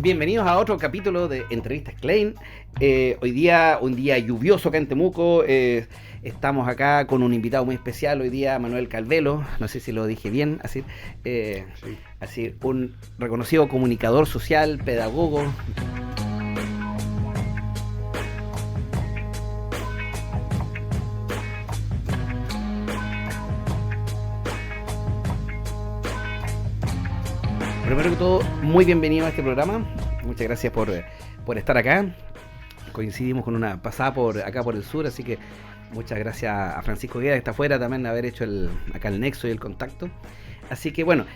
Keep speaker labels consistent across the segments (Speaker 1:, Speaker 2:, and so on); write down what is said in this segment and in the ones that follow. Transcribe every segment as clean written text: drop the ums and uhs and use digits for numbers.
Speaker 1: Bienvenidos a otro capítulo de Entrevistas Klein. Hoy día, un día lluvioso acá en Temuco. Estamos acá con un invitado muy especial. Hoy día Manuel Calvelo, no sé si lo dije bien, así,
Speaker 2: Sí.
Speaker 1: así un reconocido comunicador social, pedagogo. Primero que todo, muy bienvenido a este programa. Muchas gracias por estar acá. Coincidimos con una pasada por acá por el sur, así que muchas gracias a Francisco Guerra, que está afuera también, de haber hecho acá el nexo y el contacto. Así que bueno,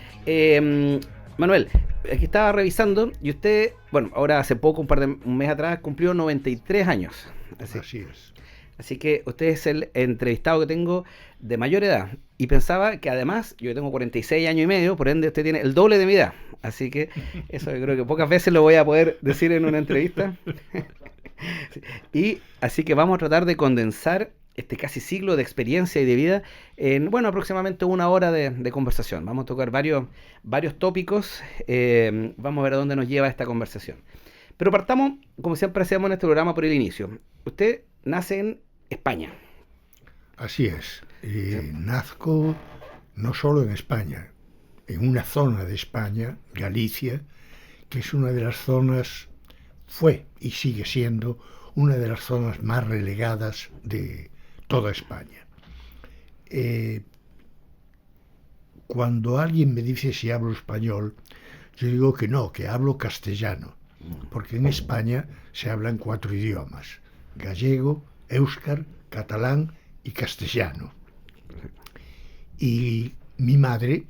Speaker 1: Manuel, aquí estaba revisando y usted, bueno, ahora hace poco, un mes atrás, cumplió 93 años.
Speaker 2: Así es.
Speaker 1: Así que usted es el entrevistado que tengo de mayor edad. Y pensaba que además, yo tengo 46 años y medio, por ende usted tiene el doble de mi edad. Así que eso yo creo que pocas veces lo voy a poder decir en una entrevista. Y así que vamos a tratar de condensar este casi siglo de experiencia y de vida en, bueno, aproximadamente una hora de conversación. Vamos a tocar varios tópicos, vamos a ver a dónde nos lleva esta conversación. Pero partamos, como siempre hacemos en este programa, por el inicio. Usted nace en España.
Speaker 2: Así es.
Speaker 1: ¿Sí?
Speaker 2: Nazco no solo en España, en una zona de España, Galicia, que es una de las zonas, fue y sigue siendo una de las zonas más relegadas de toda España. Cuando alguien me dice si hablo español, yo digo que no, que hablo castellano, porque en España se hablan 4 idiomas: gallego, éuscar, catalán y castellano. Y mi madre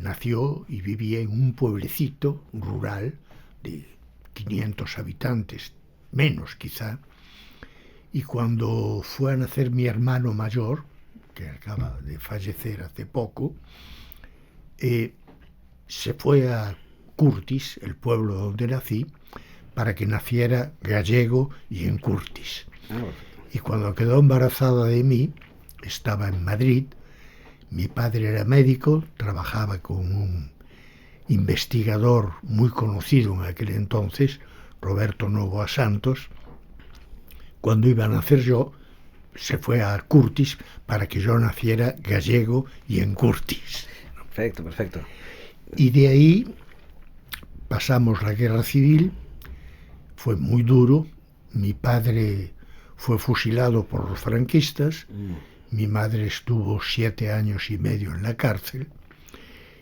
Speaker 2: nació y vivía en un pueblecito rural de 500 habitantes, menos quizá, y cuando fue a nacer mi hermano mayor, que acaba de fallecer hace poco, se fue a Curtis, el pueblo donde nací, para que naciera gallego y en Curtis. Y cuando quedó embarazada de mí, estaba en Madrid. Mi padre era médico, trabajaba con un investigador muy conocido en aquel entonces, Roberto Novoa Santos. Cuando iba a nacer yo, se fue a Curtis para que yo naciera gallego y en Curtis.
Speaker 1: Perfecto, perfecto.
Speaker 2: Y de ahí pasamos la guerra civil, fue muy duro. Mi padre fue fusilado por los franquistas, mi madre estuvo 7 años y medio en la cárcel,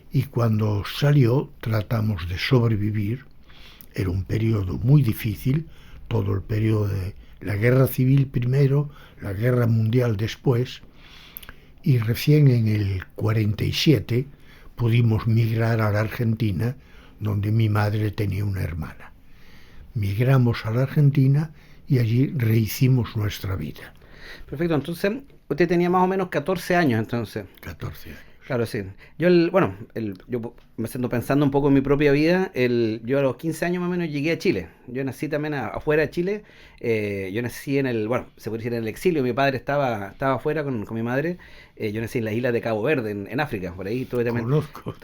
Speaker 2: y cuando salió tratamos de sobrevivir. Era un periodo muy difícil, todo el periodo de la guerra civil primero, la guerra mundial después, y recién en el 47 pudimos migrar a la Argentina, donde mi madre tenía una hermana. Migramos a la Argentina y allí rehicimos nuestra vida.
Speaker 1: Perfecto, entonces usted tenía más o menos 14 años entonces.
Speaker 2: 14 años.
Speaker 1: Claro, sí. Yo me siento pensando un poco en mi propia vida. Yo a los 15 años más o menos llegué a Chile. Yo nací también afuera de Chile. Yo nací se puede decir en el exilio. Mi padre estaba afuera con mi madre. Yo nací en la isla de Cabo Verde, en África. Por ahí estuve también.
Speaker 2: Conozco.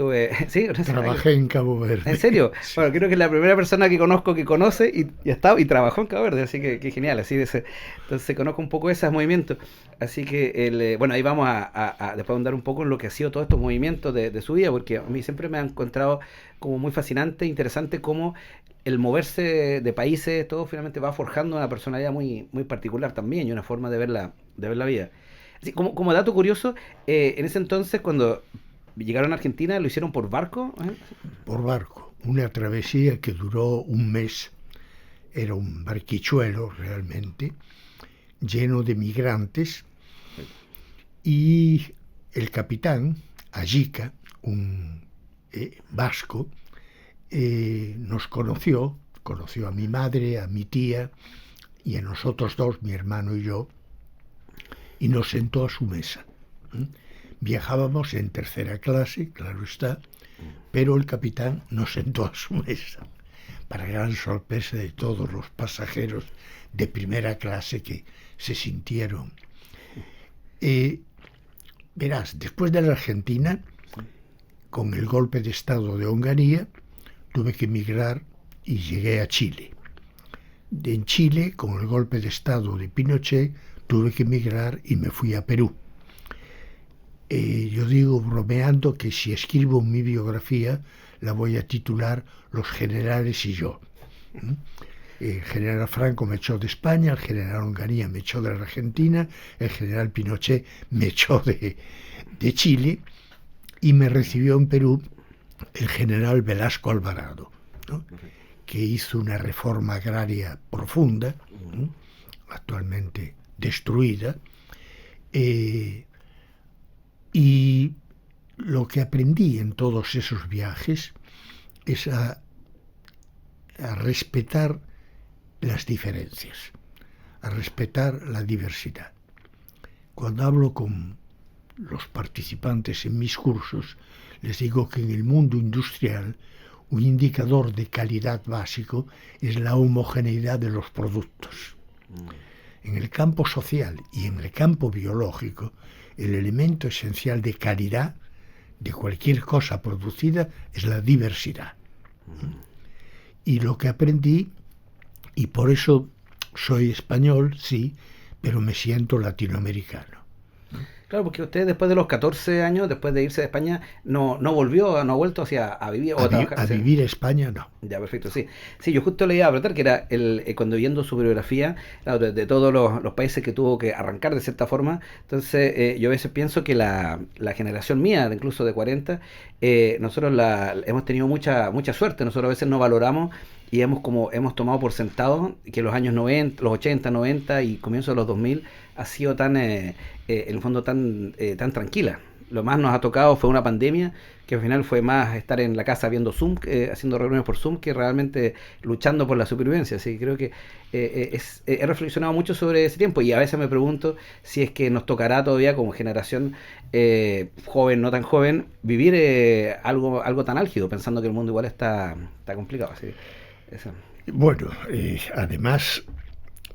Speaker 1: Sí,
Speaker 2: Trabajé en Cabo Verde.
Speaker 1: ¿En serio?
Speaker 2: Sí.
Speaker 1: Bueno, creo que es la primera persona que conozco que conoce y trabajó en Cabo Verde, así que genial. Entonces conozco un poco esos movimientos. Así que, ahí vamos a después andar un poco en lo que ha sido todos estos movimientos de su vida, porque a mí siempre me han encontrado como muy fascinante, interesante cómo el moverse de países, todo finalmente va forjando una personalidad muy, muy particular también y una forma de ver la vida. Así, como dato curioso, en ese entonces cuando llegaron a Argentina, ¿lo hicieron por barco?
Speaker 2: Por barco, una travesía que duró un mes. Era un barquichuelo realmente, lleno de migrantes, y el capitán, Ayica, un vasco, nos conoció a mi madre, a mi tía y a nosotros dos, mi hermano y yo, y nos sentó a su mesa. Viajábamos en tercera clase, claro está, pero el capitán nos sentó a su mesa, para gran sorpresa de todos los pasajeros de primera clase que se sintieron. Verás, después de la Argentina, con el golpe de Estado de Onganía, tuve que emigrar y llegué a Chile. En Chile, con el golpe de Estado de Pinochet, tuve que emigrar y me fui a Perú. Yo digo, bromeando, que si escribo mi biografía, la voy a titular Los generales y yo. El general Franco me echó de España, el general Onganía me echó de la Argentina, el general Pinochet me echó de Chile, y me recibió en Perú el general Velasco Alvarado, ¿no?, que hizo una reforma agraria profunda, actualmente destruida, y lo que aprendí en todos esos viajes es a respetar las diferencias, a respetar la diversidad. Cuando hablo con los participantes en mis cursos, les digo que en el mundo industrial un indicador de calidad básico es la homogeneidad de los productos. En el campo social y en el campo biológico, el elemento esencial de calidad de cualquier cosa producida es la diversidad. Y lo que aprendí, y por eso soy español, sí, pero me siento latinoamericano.
Speaker 1: Claro, porque usted después de los 14 años, después de irse de España, no volvió, no ha vuelto a vivir o a trabajar.
Speaker 2: A vivir a España, no.
Speaker 1: Ya, perfecto, sí. Sí, yo justo le iba a preguntar que era cuando viendo su biografía, claro, de todos los países que tuvo que arrancar de cierta forma, entonces yo a veces pienso que la generación mía, incluso de 40, nosotros hemos tenido mucha suerte. Nosotros a veces no valoramos y hemos tomado por sentado que los años 90, los 80, 90 y comienzos de los 2000 ha sido tan, en el fondo, tan tranquila. Lo más nos ha tocado fue una pandemia, que al final fue más estar en la casa viendo Zoom, haciendo reuniones por Zoom, que realmente luchando por la supervivencia. Así que creo que he reflexionado mucho sobre ese tiempo, y a veces me pregunto si es que nos tocará todavía como generación joven, no tan joven, vivir algo tan álgido, pensando que el mundo igual está complicado. Así, eso.
Speaker 2: Bueno, además,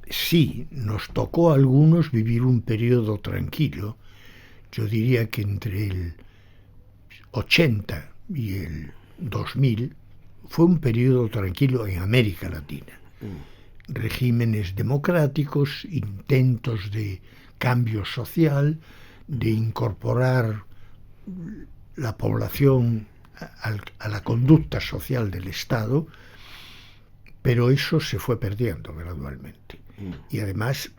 Speaker 2: sí, nos tocó a algunos vivir un periodo tranquilo. Yo diría que entre el 80 y el 2000 fue un periodo tranquilo en América Latina. Regímenes democráticos, intentos de cambio social, de incorporar la población a la conducta social del Estado, pero eso se fue perdiendo gradualmente. Y además,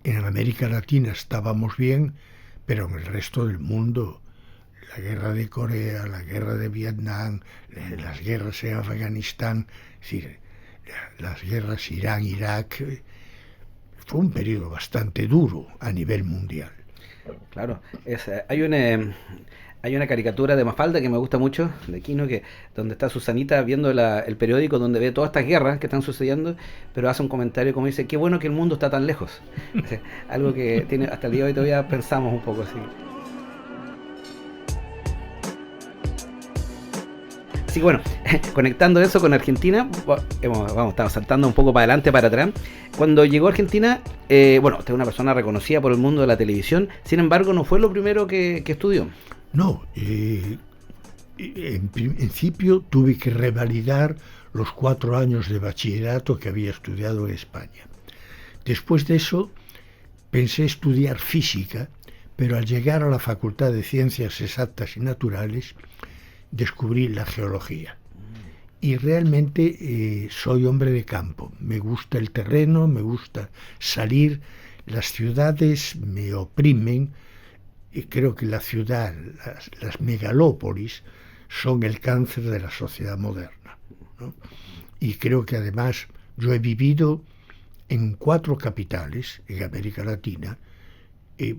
Speaker 2: en América Latina estábamos bien, pero en el resto del mundo, la guerra de Corea, la guerra de Vietnam, las guerras en Afganistán, es decir, las guerras Irán-Irak, fue un periodo bastante duro a nivel mundial.
Speaker 1: Claro, hay una caricatura de Mafalda que me gusta mucho, de Quino, donde está Susanita viendo el periódico, donde ve todas estas guerras que están sucediendo, pero hace un comentario como dice: qué bueno que el mundo está tan lejos. O sea, algo que tiene hasta el día de hoy todavía pensamos un poco así. Así que bueno, conectando eso con Argentina, estamos saltando un poco para adelante, para atrás. Cuando llegó a Argentina, usted es una persona reconocida por el mundo de la televisión, sin embargo no fue lo primero que estudió.
Speaker 2: No, en principio tuve que revalidar los 4 años de bachillerato que había estudiado en España. Después de eso pensé estudiar física, pero al llegar a la Facultad de Ciencias Exactas y Naturales descubrí la geología. Y realmente soy hombre de campo. Me gusta el terreno, me gusta salir. Las ciudades me oprimen. Y creo que la ciudad, las megalópolis, son el cáncer de la sociedad moderna, ¿no? Y creo que además yo he vivido en 4 capitales en América Latina,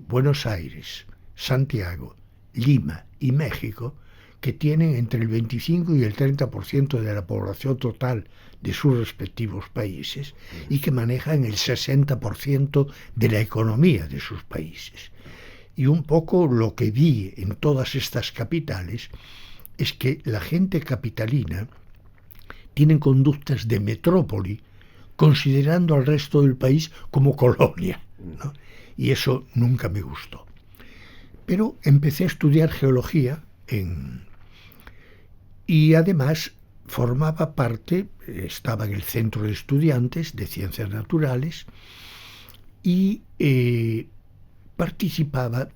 Speaker 2: Buenos Aires, Santiago, Lima y México, que tienen entre el 25 y el 30% de la población total de sus respectivos países y que manejan el 60% de la economía de sus países. Y un poco lo que vi en todas estas capitales es que la gente capitalina tiene conductas de metrópoli, considerando al resto del país como colonia, ¿no? Y eso nunca me gustó. Pero empecé a estudiar geología en y además formaba parte, estaba en el Centro de Estudiantes de Ciencias Naturales y participaba.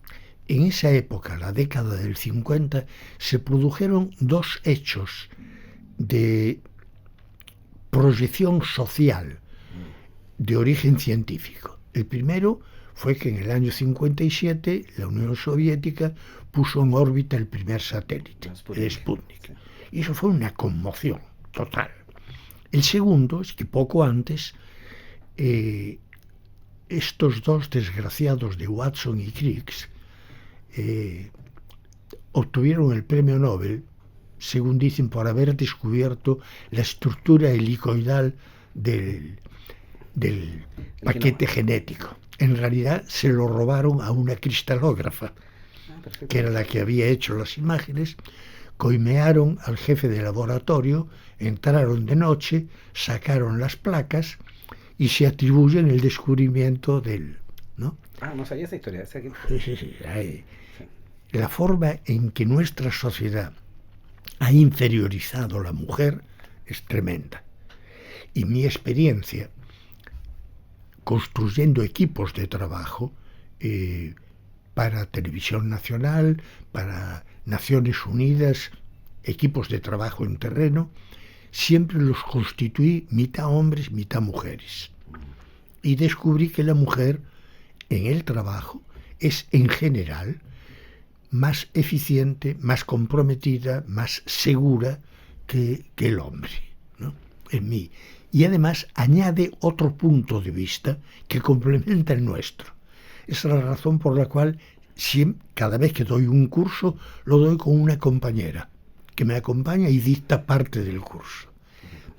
Speaker 2: En esa época, la década del 50, se produjeron dos hechos de proyección social de origen científico. El primero fue que en el año 57 la Unión Soviética puso en órbita el primer satélite, el Sputnik. Y eso fue una conmoción total. El segundo es que poco antes estos dos desgraciados de Watson y Crick obtuvieron el premio Nobel, según dicen, por haber descubierto la estructura helicoidal del paquete genético. En realidad se lo robaron a una cristalógrafa, que era la que había hecho las imágenes. Coimearon al jefe de laboratorio, entraron de noche, sacaron las placas y se atribuyen el descubrimiento del... ¿no?
Speaker 1: No sabía esa historia.
Speaker 2: Sí. La forma en que nuestra sociedad ha inferiorizado a la mujer es tremenda. Y mi experiencia construyendo equipos de trabajo para Televisión Nacional, para Naciones Unidas, equipos de trabajo en terreno, siempre los constituí mitad hombres, mitad mujeres. Y descubrí que la mujer en el trabajo es en general más eficiente, más comprometida, más segura que el hombre, ¿no? En mí. Y además añade otro punto de vista que complementa el nuestro. Esa es la razón por la cual cada vez que doy un curso lo doy con una compañera que me acompaña y dicta parte del curso,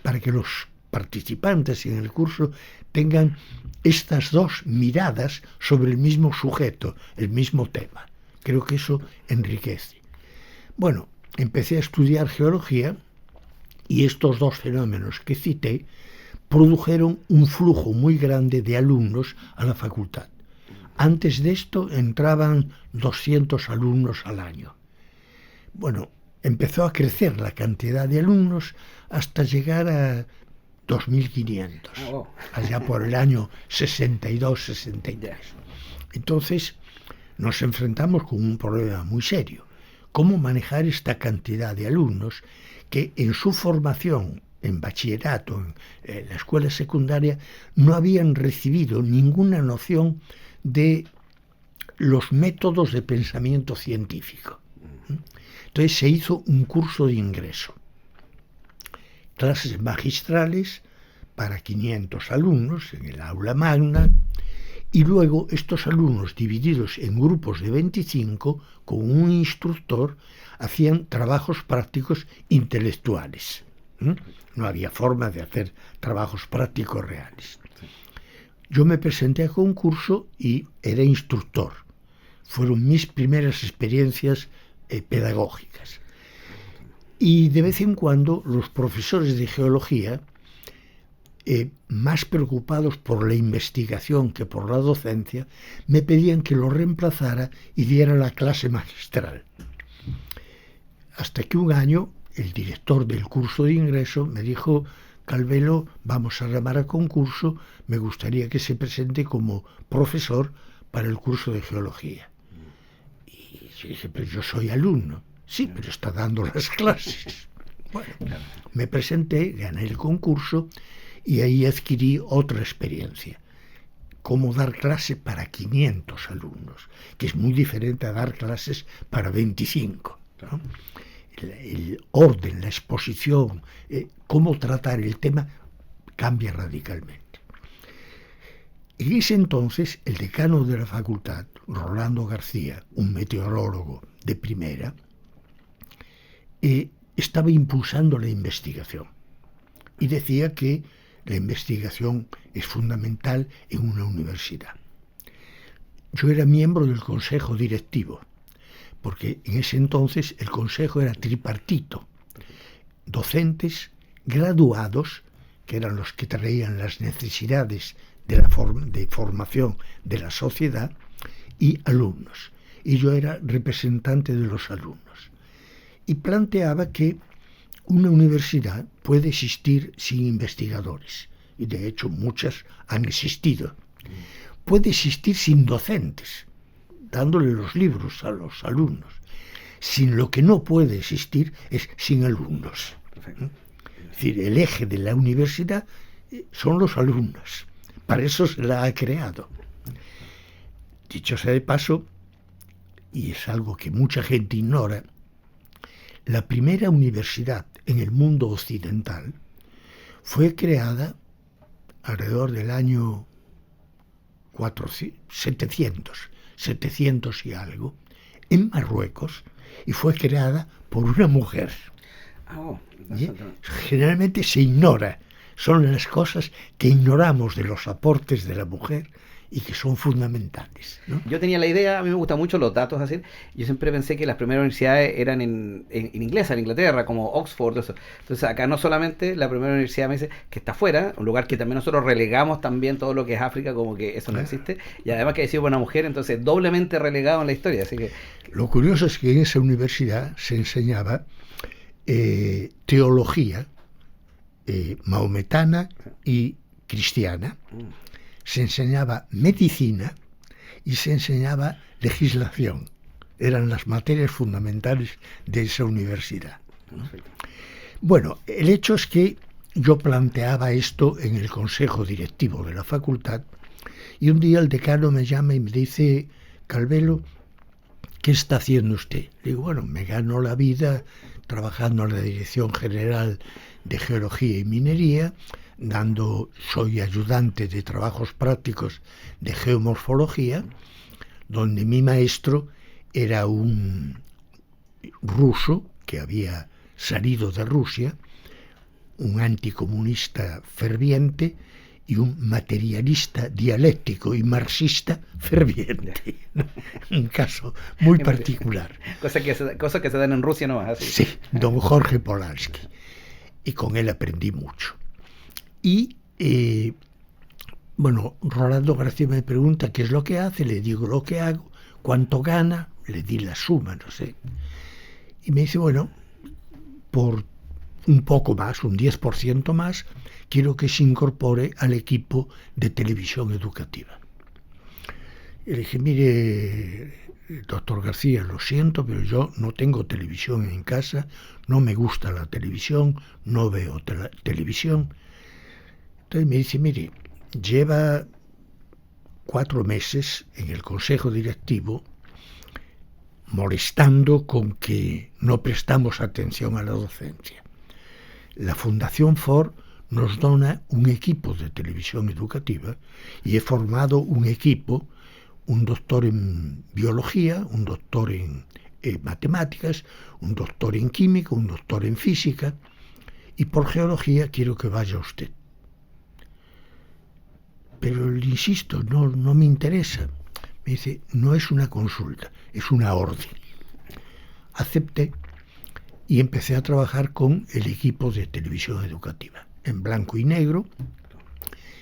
Speaker 2: para que los participantes en el curso tengan estas dos miradas sobre el mismo sujeto, el mismo tema. Creo que eso enriquece. Bueno, empecé a estudiar geología y estos dos fenómenos que cité produjeron un flujo muy grande de alumnos a la facultad. Antes de esto entraban 200 alumnos al año. Bueno, empezó a crecer la cantidad de alumnos hasta llegar a 2.500, allá por el año 62-63. Entonces nos enfrentamos con un problema muy serio. ¿Cómo manejar esta cantidad de alumnos que en su formación, en bachillerato, en la escuela secundaria, no habían recibido ninguna noción de los métodos de pensamiento científico? Entonces se hizo un curso de ingreso. Clases magistrales para 500 alumnos en el aula magna, y luego estos alumnos divididos en grupos de 25 con un instructor hacían trabajos prácticos intelectuales. No había forma de hacer trabajos prácticos reales. Yo me presenté a concurso y era instructor. Fueron mis primeras experiencias pedagógicas. Y de vez en cuando los profesores de geología, más preocupados por la investigación que por la docencia, me pedían que lo reemplazara y diera la clase magistral. Hasta que un año el director del curso de ingreso me dijo: Calvelo, vamos a llamar a concurso, me gustaría que se presente como profesor para el curso de geología. Y yo dije: pero yo soy alumno. Sí, pero está dando las clases. Bueno, me presenté, gané el concurso y ahí adquirí otra experiencia. Cómo dar clase para 500 alumnos, que es muy diferente a dar clases para 25, ¿no? El orden, la exposición, cómo tratar el tema cambia radicalmente. En ese entonces, el decano de la facultad, Rolando García, un meteorólogo de primera, estaba impulsando la investigación y decía que la investigación es fundamental en una universidad. Yo era miembro del consejo directivo, porque en ese entonces el consejo era tripartito: docentes, graduados, que eran los que traían las necesidades de formación de la sociedad, y alumnos. Y yo era representante de los alumnos. Y planteaba que una universidad puede existir sin investigadores, y de hecho muchas han existido. Puede existir sin docentes, dándole los libros a los alumnos. Sin lo que no puede existir es sin alumnos.
Speaker 1: Perfecto.
Speaker 2: Es decir, el eje de la universidad son los alumnos. Para eso se la ha creado. Dicho sea de paso, y es algo que mucha gente ignora, la primera universidad en el mundo occidental fue creada alrededor del año 700 y algo, en Marruecos, y fue creada por una mujer. Generalmente se ignora, son las cosas que ignoramos de los aportes de la mujer y que son fundamentales, ¿no?
Speaker 1: Yo tenía la idea, a mí me gustan mucho los datos así, yo siempre pensé que las primeras universidades eran en inglés, en Inglaterra, como Oxford, eso. Entonces acá no solamente la primera universidad me dice que está afuera, un lugar que también nosotros relegamos también todo lo que es África, como que eso no existe, y además que ha sido una mujer, entonces doblemente relegado en la historia, así que...
Speaker 2: Lo curioso es que en esa universidad se enseñaba teología maometana y cristiana, se enseñaba medicina y se enseñaba legislación. Eran las materias fundamentales de esa universidad. Bueno, el hecho es que yo planteaba esto en el consejo directivo de la facultad y un día el decano me llama y me dice: Calvelo, ¿qué está haciendo usted? Le digo, bueno, me gano la vida trabajando en la Dirección General de Geología y Minería, soy ayudante de trabajos prácticos de geomorfología, donde mi maestro era un ruso que había salido de Rusia, un anticomunista ferviente y un materialista dialéctico y marxista ferviente. Un caso muy particular.
Speaker 1: Cosas que se dan en Rusia nomás. Así.
Speaker 2: Sí, don Jorge Polanski. Y con él aprendí mucho. Y, bueno, Rolando García me pregunta qué es lo que hace, le digo lo que hago, cuánto gana, le di la suma, no sé. Y me dice, bueno, por un poco más, un 10% más, quiero que se incorpore al equipo de televisión educativa. Y le dije, mire, doctor García, lo siento, pero yo no tengo televisión en casa, no me gusta la televisión, no veo televisión. Entonces me dice, mire, lleva 4 meses en el consejo directivo molestando con que no prestamos atención a la docencia. La Fundación Ford nos dona un equipo de televisión educativa y he formado un equipo, un doctor en biología, un doctor en matemáticas, un doctor en química, un doctor en física, y por geología quiero que vaya usted. Pero le insisto, no me interesa. Me dice, no es una consulta, es una orden. Acepté y empecé a trabajar con el equipo de televisión educativa. En blanco y negro,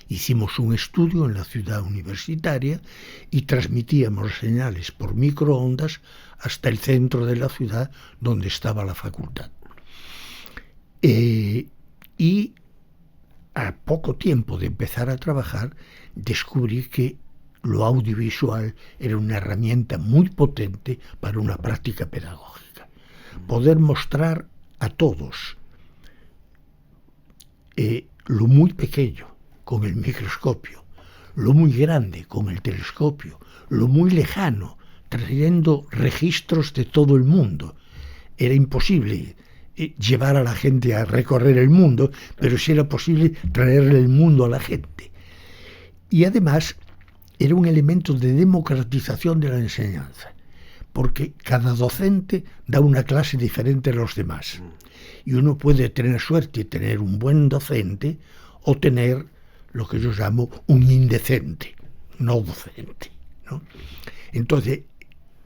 Speaker 2: hicimos un estudio en la ciudad universitaria y transmitíamos señales por microondas hasta el centro de la ciudad donde estaba la facultad. Y a poco tiempo de empezar a trabajar, descubrí que lo audiovisual era una herramienta muy potente para una práctica pedagógica. Poder mostrar a todos lo muy pequeño con el microscopio, lo muy grande con el telescopio, lo muy lejano, trayendo registros de todo el mundo. Era imposible llevar a la gente a recorrer el mundo, pero sí era posible traerle el mundo a la gente. Y además era un elemento de democratización de la enseñanza, porque cada docente da una clase diferente a los demás. Y uno puede tener suerte y tener un buen docente o tener lo que yo llamo un indecente, no docente, ¿no? Entonces,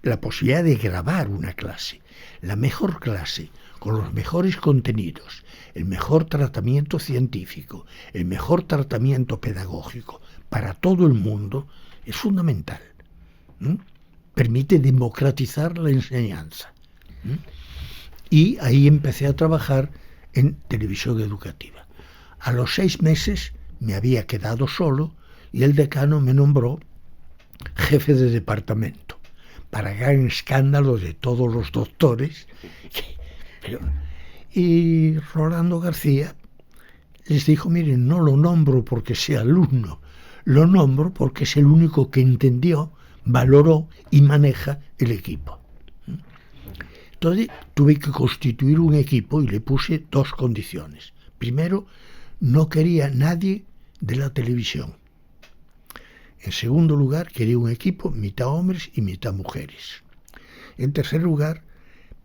Speaker 2: la posibilidad de grabar una clase, la mejor clase, con los mejores contenidos, el mejor tratamiento científico, el mejor tratamiento pedagógico para todo el mundo, es fundamental. Permite democratizar la enseñanza. Y ahí empecé a trabajar en televisión educativa. A los 6 meses me había quedado solo y el decano me nombró jefe de departamento, para gran escándalo de todos los doctores. Y Rolando García les dijo, miren, no lo nombro porque sea alumno, lo nombro porque es el único que entendió, valoró y maneja el equipo. Entonces tuve que constituir un equipo y le puse 2 condiciones. Primero, no quería nadie de la televisión. En segundo lugar, quería un equipo mitad hombres y mitad mujeres. En tercer lugar,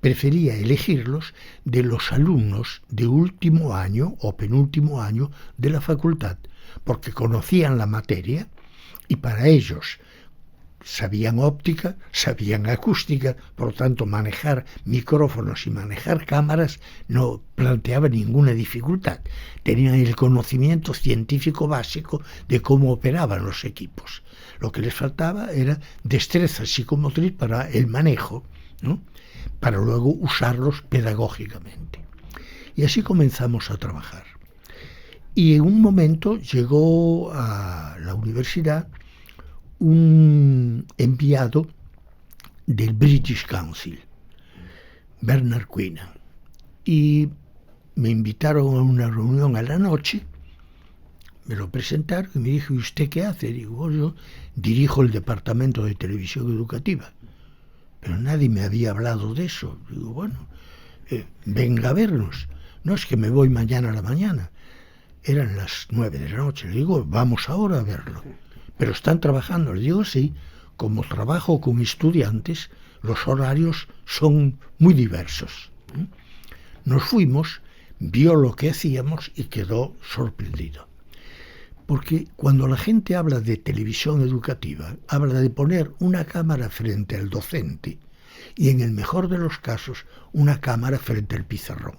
Speaker 2: prefería elegirlos de los alumnos de último año o penúltimo año de la facultad, porque conocían la materia y para ellos sabían óptica, sabían acústica, por lo tanto manejar micrófonos y manejar cámaras no planteaba ninguna dificultad. Tenían el conocimiento científico básico de cómo operaban los equipos. Lo que les faltaba era destreza psicomotriz para el manejo, ¿no?, para luego usarlos pedagógicamente. Y así comenzamos a trabajar. Y en un momento llegó a la universidad un enviado del British Council, Bernard Queenan, y me invitaron a una reunión a la noche, me lo presentaron y me dijo, ¿y usted qué hace? Digo, yo dirijo el departamento de televisión educativa, pero nadie me había hablado de eso. Digo, bueno, venga a vernos. No, es que me voy mañana a la mañana. Eran las 9 de la noche. Le digo, vamos ahora a verlo. ¿Pero están trabajando? Le digo, sí. Como trabajo con estudiantes, los horarios son muy diversos. Nos fuimos, vio lo que hacíamos y quedó sorprendido. Porque cuando la gente habla de televisión educativa, habla de poner una cámara frente al docente y, en el mejor de los casos, una cámara frente al pizarrón.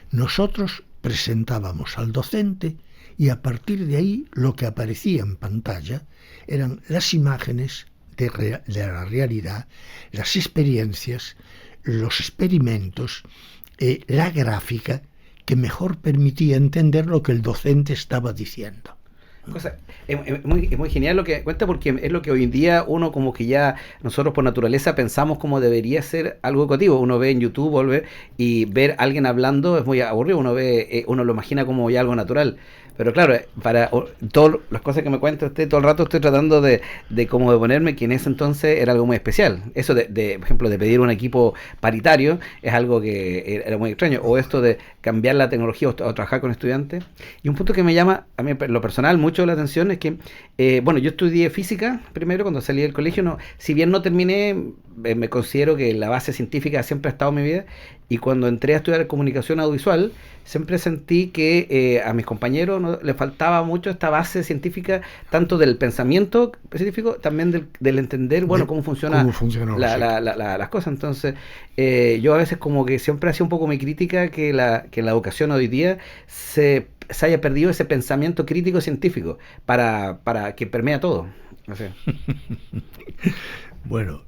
Speaker 2: Nosotros presentábamos al docente y a partir de ahí lo que aparecía en pantalla eran las imágenes de la realidad, las experiencias, los experimentos, la gráfica que mejor permitía entender lo que el docente estaba diciendo.
Speaker 1: Es muy genial lo que cuenta, porque es lo que hoy en día uno como que ya nosotros por naturaleza pensamos como debería ser algo educativo. Uno ve en YouTube y ver a alguien hablando es muy aburrido, uno lo imagina como ya algo natural. Pero claro, para todas las cosas que me cuenta usted, todo el rato estoy tratando de como de ponerme que en ese entonces era algo muy especial. Eso por ejemplo, de pedir un equipo paritario es algo que era muy extraño. O esto de cambiar la tecnología o trabajar con estudiantes. Y un punto que me llama a mí lo personal mucho la atención es que, yo estudié física primero cuando salí del colegio. Si bien no terminé, me considero que la base científica siempre ha estado en mi vida. Y cuando entré a estudiar comunicación audiovisual, siempre sentí que a mis compañeros les faltaba mucho esta base científica, tanto del pensamiento específico, también del entender, cómo funciona las cosas. Entonces, yo a veces como que siempre hacía un poco mi crítica que la educación hoy día se haya perdido ese pensamiento crítico científico para que permea todo. No sé.
Speaker 2: Bueno,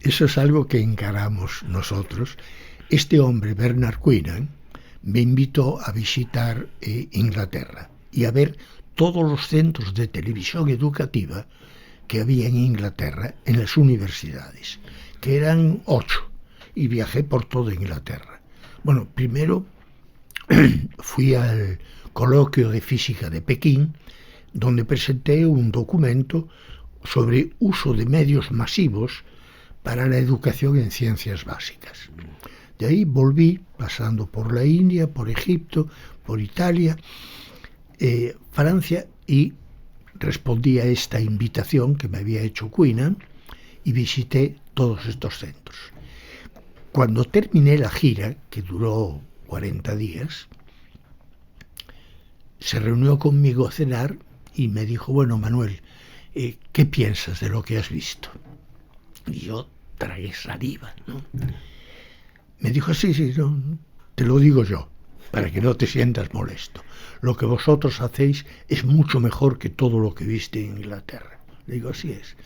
Speaker 2: eso es algo que encaramos nosotros. Este hombre, Bernard Queenan, me invitó a visitar Inglaterra y a ver todos los centros de televisión educativa que había en Inglaterra, en las universidades, que eran 8, y viajé por toda Inglaterra. Bueno, primero fui al coloquio de física de Pekín, donde presenté un documento sobre uso de medios masivos para la educación en ciencias básicas. De ahí volví, pasando por la India, por Egipto, por Italia, Francia, y respondí a esta invitación que me había hecho Queenan y visité todos estos centros. Cuando terminé la gira, que duró 40 días, se reunió conmigo a cenar y me dijo, bueno, Manuel, ¿qué piensas de lo que has visto? Y yo tragué saliva, ¿no? Me dijo, sí, no, te lo digo yo, para que no te sientas molesto. Lo que vosotros hacéis es mucho mejor que todo lo que viste en Inglaterra. Le digo, así es.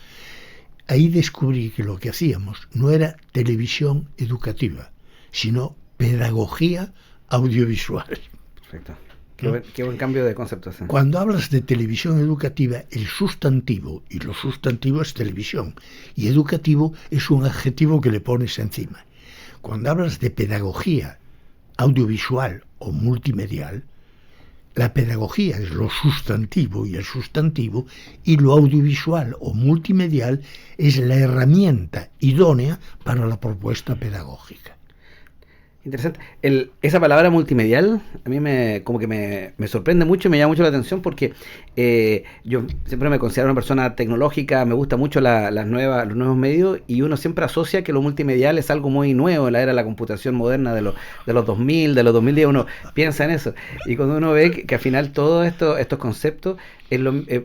Speaker 2: Ahí descubrí que lo que hacíamos no era televisión educativa, sino pedagogía audiovisual.
Speaker 1: Perfecto.
Speaker 2: ¿No?
Speaker 1: Qué buen cambio de concepto. ¿Sí?
Speaker 2: Cuando hablas de televisión educativa, el sustantivo, y lo sustantivo es televisión, y educativo es un adjetivo que le pones encima. Cuando hablas de pedagogía audiovisual o multimedial, la pedagogía es lo sustantivo y el sustantivo, y lo audiovisual o multimedial es la herramienta idónea para la propuesta pedagógica.
Speaker 1: Interesante. Esa palabra multimedial a mí como que me sorprende mucho y me llama mucho la atención porque yo siempre me considero una persona tecnológica, me gusta mucho los nuevos medios, y uno siempre asocia que lo multimedial es algo muy nuevo en la era de la computación moderna de los 2000, de los 2010, uno piensa en eso. Y cuando uno ve que al final todos estos conceptos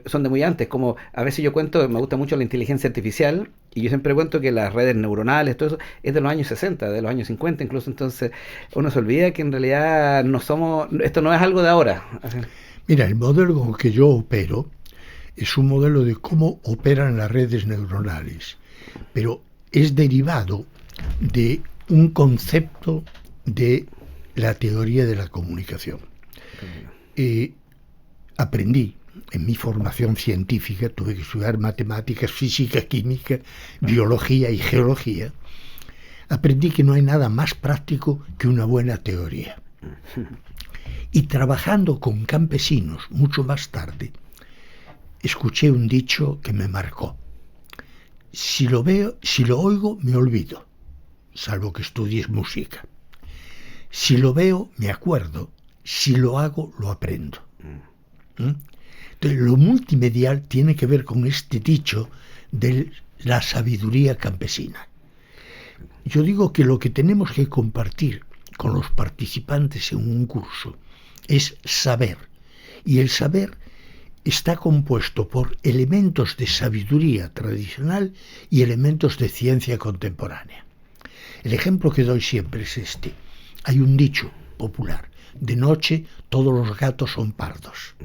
Speaker 1: son de muy antes, como a veces yo cuento, me gusta mucho la inteligencia artificial, y yo siempre cuento que las redes neuronales, todo eso, es de los años 60, de los años 50 incluso. Entonces uno se olvida que en realidad esto no es algo de ahora. Así.
Speaker 2: Mira, el modelo con el que yo opero es un modelo de cómo operan las redes neuronales, pero es derivado de un concepto de la teoría de la comunicación. Aprendí en mi formación científica, tuve que estudiar matemáticas, física, química, biología y geología. Aprendí que no hay nada más práctico que una buena teoría. Y trabajando con campesinos mucho más tarde, escuché un dicho que me marcó. Si lo oigo, me olvido, salvo que estudies música. Si lo veo, me acuerdo. Si lo hago, lo aprendo. Entonces, lo multimedial tiene que ver con este dicho de la sabiduría campesina. Yo digo que lo que tenemos que compartir con los participantes en un curso es saber. Y el saber está compuesto por elementos de sabiduría tradicional y elementos de ciencia contemporánea. El ejemplo que doy siempre es este. Hay un dicho popular: de noche todos los gatos son pardos.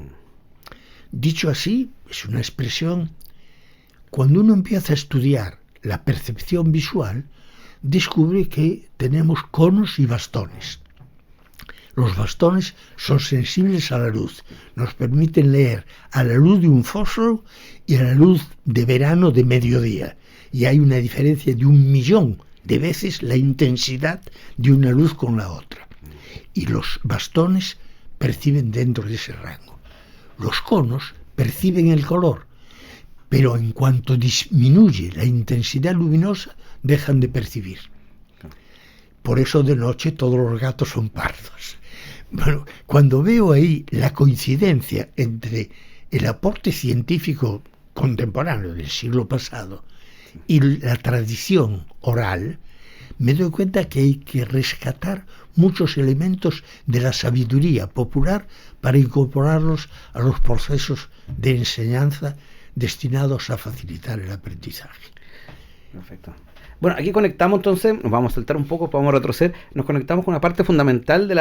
Speaker 2: Dicho así, es una expresión. Cuando uno empieza a estudiar la percepción visual, descubre que tenemos conos y bastones. Los bastones son sensibles a la luz, nos permiten leer a la luz de un fósforo y a la luz de verano de mediodía. Y hay una diferencia de 1.000.000 de veces la intensidad de una luz con la otra. Y los bastones perciben dentro de ese rango. Los conos perciben el color, pero en cuanto disminuye la intensidad luminosa, dejan de percibir. Por eso de noche todos los gatos son pardos. Bueno, cuando veo ahí la coincidencia entre el aporte científico contemporáneo del siglo pasado y la tradición oral, me doy cuenta que hay que rescatar muchos elementos de la sabiduría popular para incorporarlos a los procesos de enseñanza destinados a facilitar el aprendizaje.
Speaker 1: Perfecto. Bueno, aquí conectamos entonces, nos vamos a saltar un poco, vamos a retroceder, nos conectamos con una parte fundamental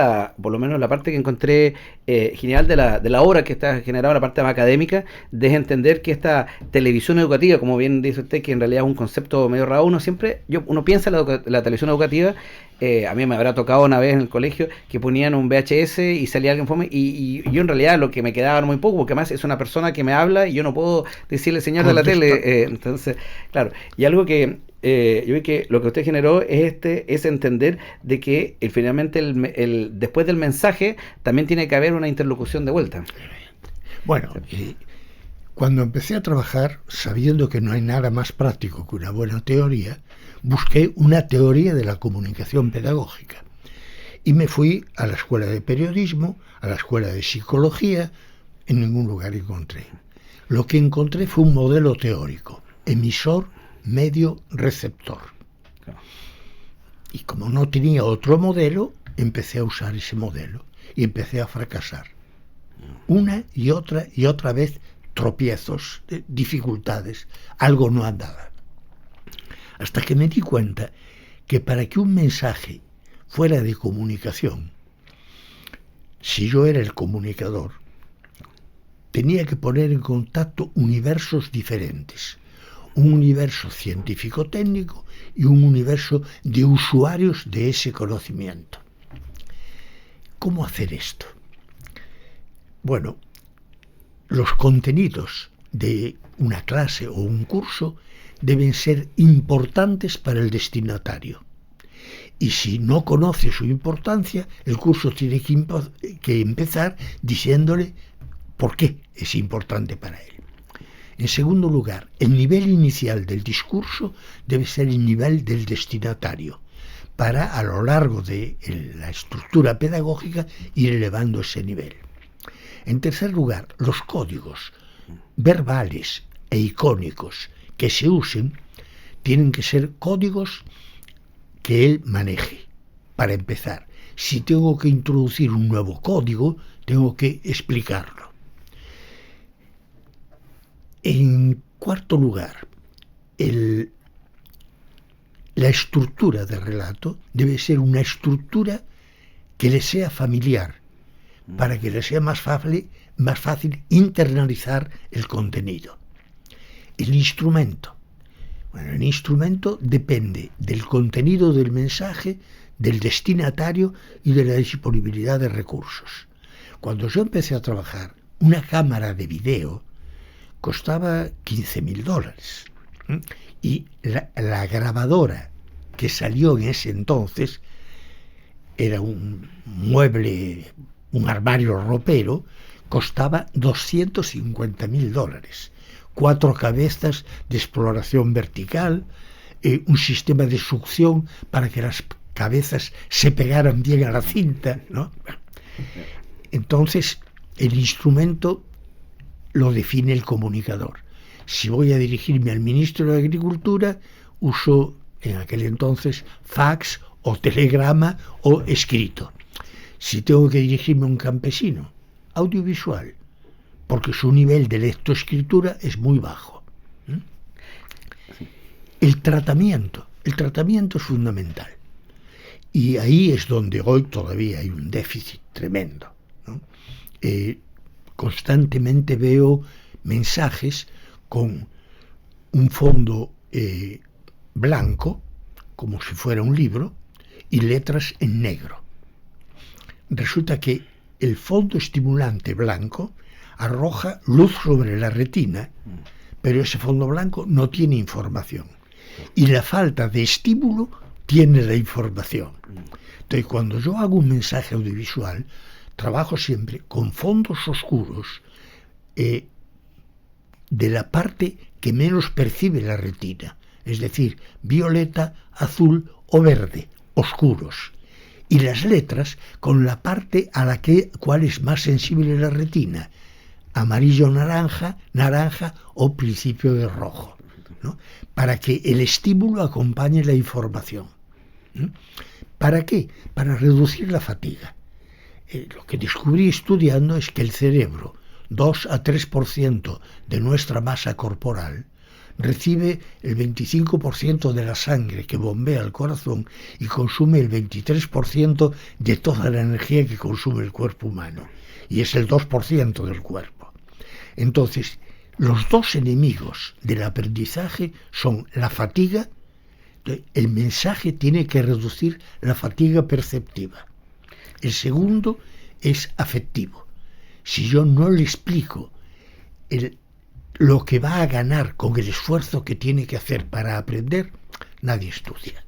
Speaker 1: por lo menos la parte que encontré genial de la obra que está generada, la parte más académica, de entender que esta televisión educativa, como bien dice usted, que en realidad es un concepto medio raro, uno piensa la televisión educativa, a mí me habrá tocado una vez en el colegio que ponían un VHS y salía alguien fome, y yo en realidad lo que me quedaba era muy poco, porque además es una persona que me habla y yo no puedo decirle señor de la tele, entonces, claro, y algo que yo vi que lo que usted generó es entender de que finalmente después del mensaje también tiene que haber una interlocución de vuelta.
Speaker 2: Bueno, cuando empecé a trabajar, sabiendo que no hay nada más práctico que una buena teoría, busqué una teoría de la comunicación pedagógica. Y me fui a la escuela de periodismo, a la escuela de psicología, en ningún lugar encontré. Lo que encontré fue un modelo teórico: emisor, medio, receptor. Y como no tenía otro modelo, empecé a usar ese modelo y empecé a fracasar. Una y otra vez tropiezos, dificultades, algo no andaba. Hasta que me di cuenta que para que un mensaje fuera de comunicación, si yo era el comunicador, tenía que poner en contacto universos diferentes. Un universo científico-técnico y un universo de usuarios de ese conocimiento. ¿Cómo hacer esto? Bueno, los contenidos de una clase o un curso deben ser importantes para el destinatario. Y si no conoce su importancia, el curso tiene que empezar diciéndole por qué es importante para él. En segundo lugar, el nivel inicial del discurso debe ser el nivel del destinatario, para a lo largo de la estructura pedagógica ir elevando ese nivel. En tercer lugar, los códigos verbales e icónicos que se usen tienen que ser códigos que él maneje. Para empezar, si tengo que introducir un nuevo código, tengo que explicarlo. En cuarto lugar, la estructura del relato debe ser una estructura que le sea familiar, para que le sea más fácil internalizar el contenido. El instrumento. Bueno, el instrumento depende del contenido del mensaje, del destinatario y de la disponibilidad de recursos. Cuando yo empecé a trabajar, una cámara de video costaba $15.000 y la grabadora que salió en ese entonces era un mueble, un armario ropero, costaba $250.000. 4 cabezas de exploración vertical, un sistema de succión para que las cabezas se pegaran bien a la cinta, ¿no? Entonces, el instrumento lo define el comunicador. Si voy a dirigirme al ministro de Agricultura, uso en aquel entonces fax o telegrama o escrito. Si tengo que dirigirme a un campesino, audiovisual, porque su nivel de lectoescritura es muy bajo. El tratamiento es fundamental. Y ahí es donde hoy todavía hay un déficit tremendo, ¿no? Constantemente veo mensajes con un fondo blanco, como si fuera un libro, y letras en negro. Resulta que el fondo estimulante blanco arroja luz sobre la retina, pero ese fondo blanco no tiene información. Y la falta de estímulo tiene la información. Entonces, cuando yo hago un mensaje audiovisual, trabajo siempre con fondos oscuros de la parte que menos percibe la retina, es decir, violeta, azul o verde, oscuros. Y las letras con la parte a la cual es más sensible la retina, amarillo, naranja o principio de rojo, ¿no? Para que el estímulo acompañe la información. ¿Para qué? Para reducir la fatiga. Lo que descubrí estudiando es que el cerebro, 2 a 3% de nuestra masa corporal, recibe el 25% de la sangre que bombea al corazón y consume el 23% de toda la energía que consume el cuerpo humano. Y es el 2% del cuerpo. Entonces, los dos enemigos del aprendizaje son la fatiga. El mensaje tiene que reducir la fatiga perceptiva. El segundo es afectivo. Si yo no le explico lo que va a ganar con el esfuerzo que tiene que hacer para aprender, nadie estudia.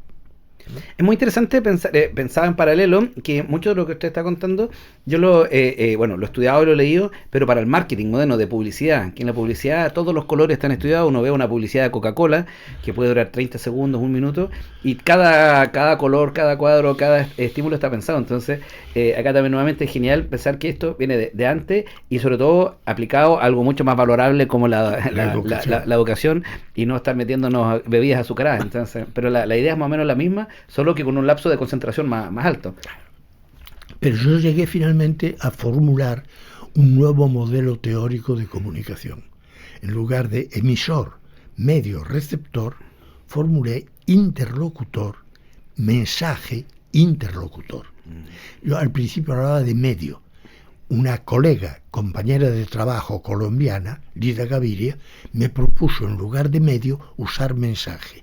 Speaker 1: Es muy interesante pensaba en paralelo que mucho de lo que usted está contando, yo lo he estudiado y lo he leído, pero para el marketing moderno de publicidad, que en la publicidad todos los colores están estudiados. Uno ve una publicidad de Coca-Cola que puede durar 30 segundos, 1 minuto, y cada color, cada cuadro, cada estímulo está pensado. Entonces, acá también nuevamente es genial pensar que esto viene de antes y sobre todo aplicado a algo mucho más valorable como la educación, y no estar metiéndonos bebidas azucaradas. Entonces, pero la idea es más o menos la misma, solo que con un lapso de concentración más alto.
Speaker 2: Pero yo llegué finalmente a formular un nuevo modelo teórico de comunicación. En lugar de emisor, medio, receptor, formulé interlocutor, mensaje, interlocutor. Yo al principio hablaba de medio. Una colega, compañera de trabajo colombiana, Lida Gaviria, me propuso en lugar de medio usar mensaje.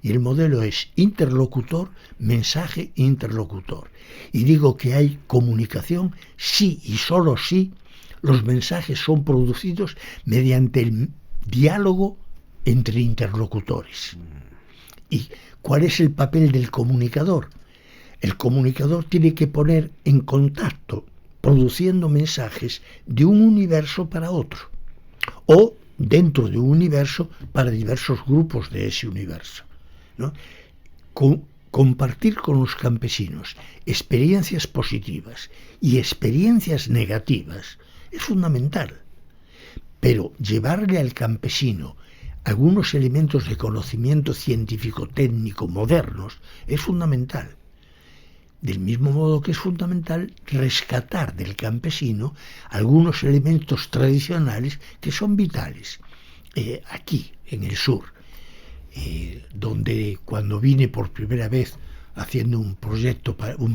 Speaker 2: Y el modelo es interlocutor, mensaje, interlocutor. Y digo que hay comunicación si y solo si los mensajes son producidos mediante el diálogo entre interlocutores. ¿Y cuál es el papel del comunicador? El comunicador tiene que poner en contacto, produciendo mensajes de un universo para otro, o dentro de un universo para diversos grupos de ese universo, ¿no? Compartir con los campesinos experiencias positivas y experiencias negativas es fundamental, pero llevarle al campesino algunos elementos de conocimiento científico-técnico modernos es fundamental. Del mismo modo que es fundamental rescatar del campesino algunos elementos tradicionales que son vitales. Aquí, en el sur, donde cuando vine por primera vez haciendo un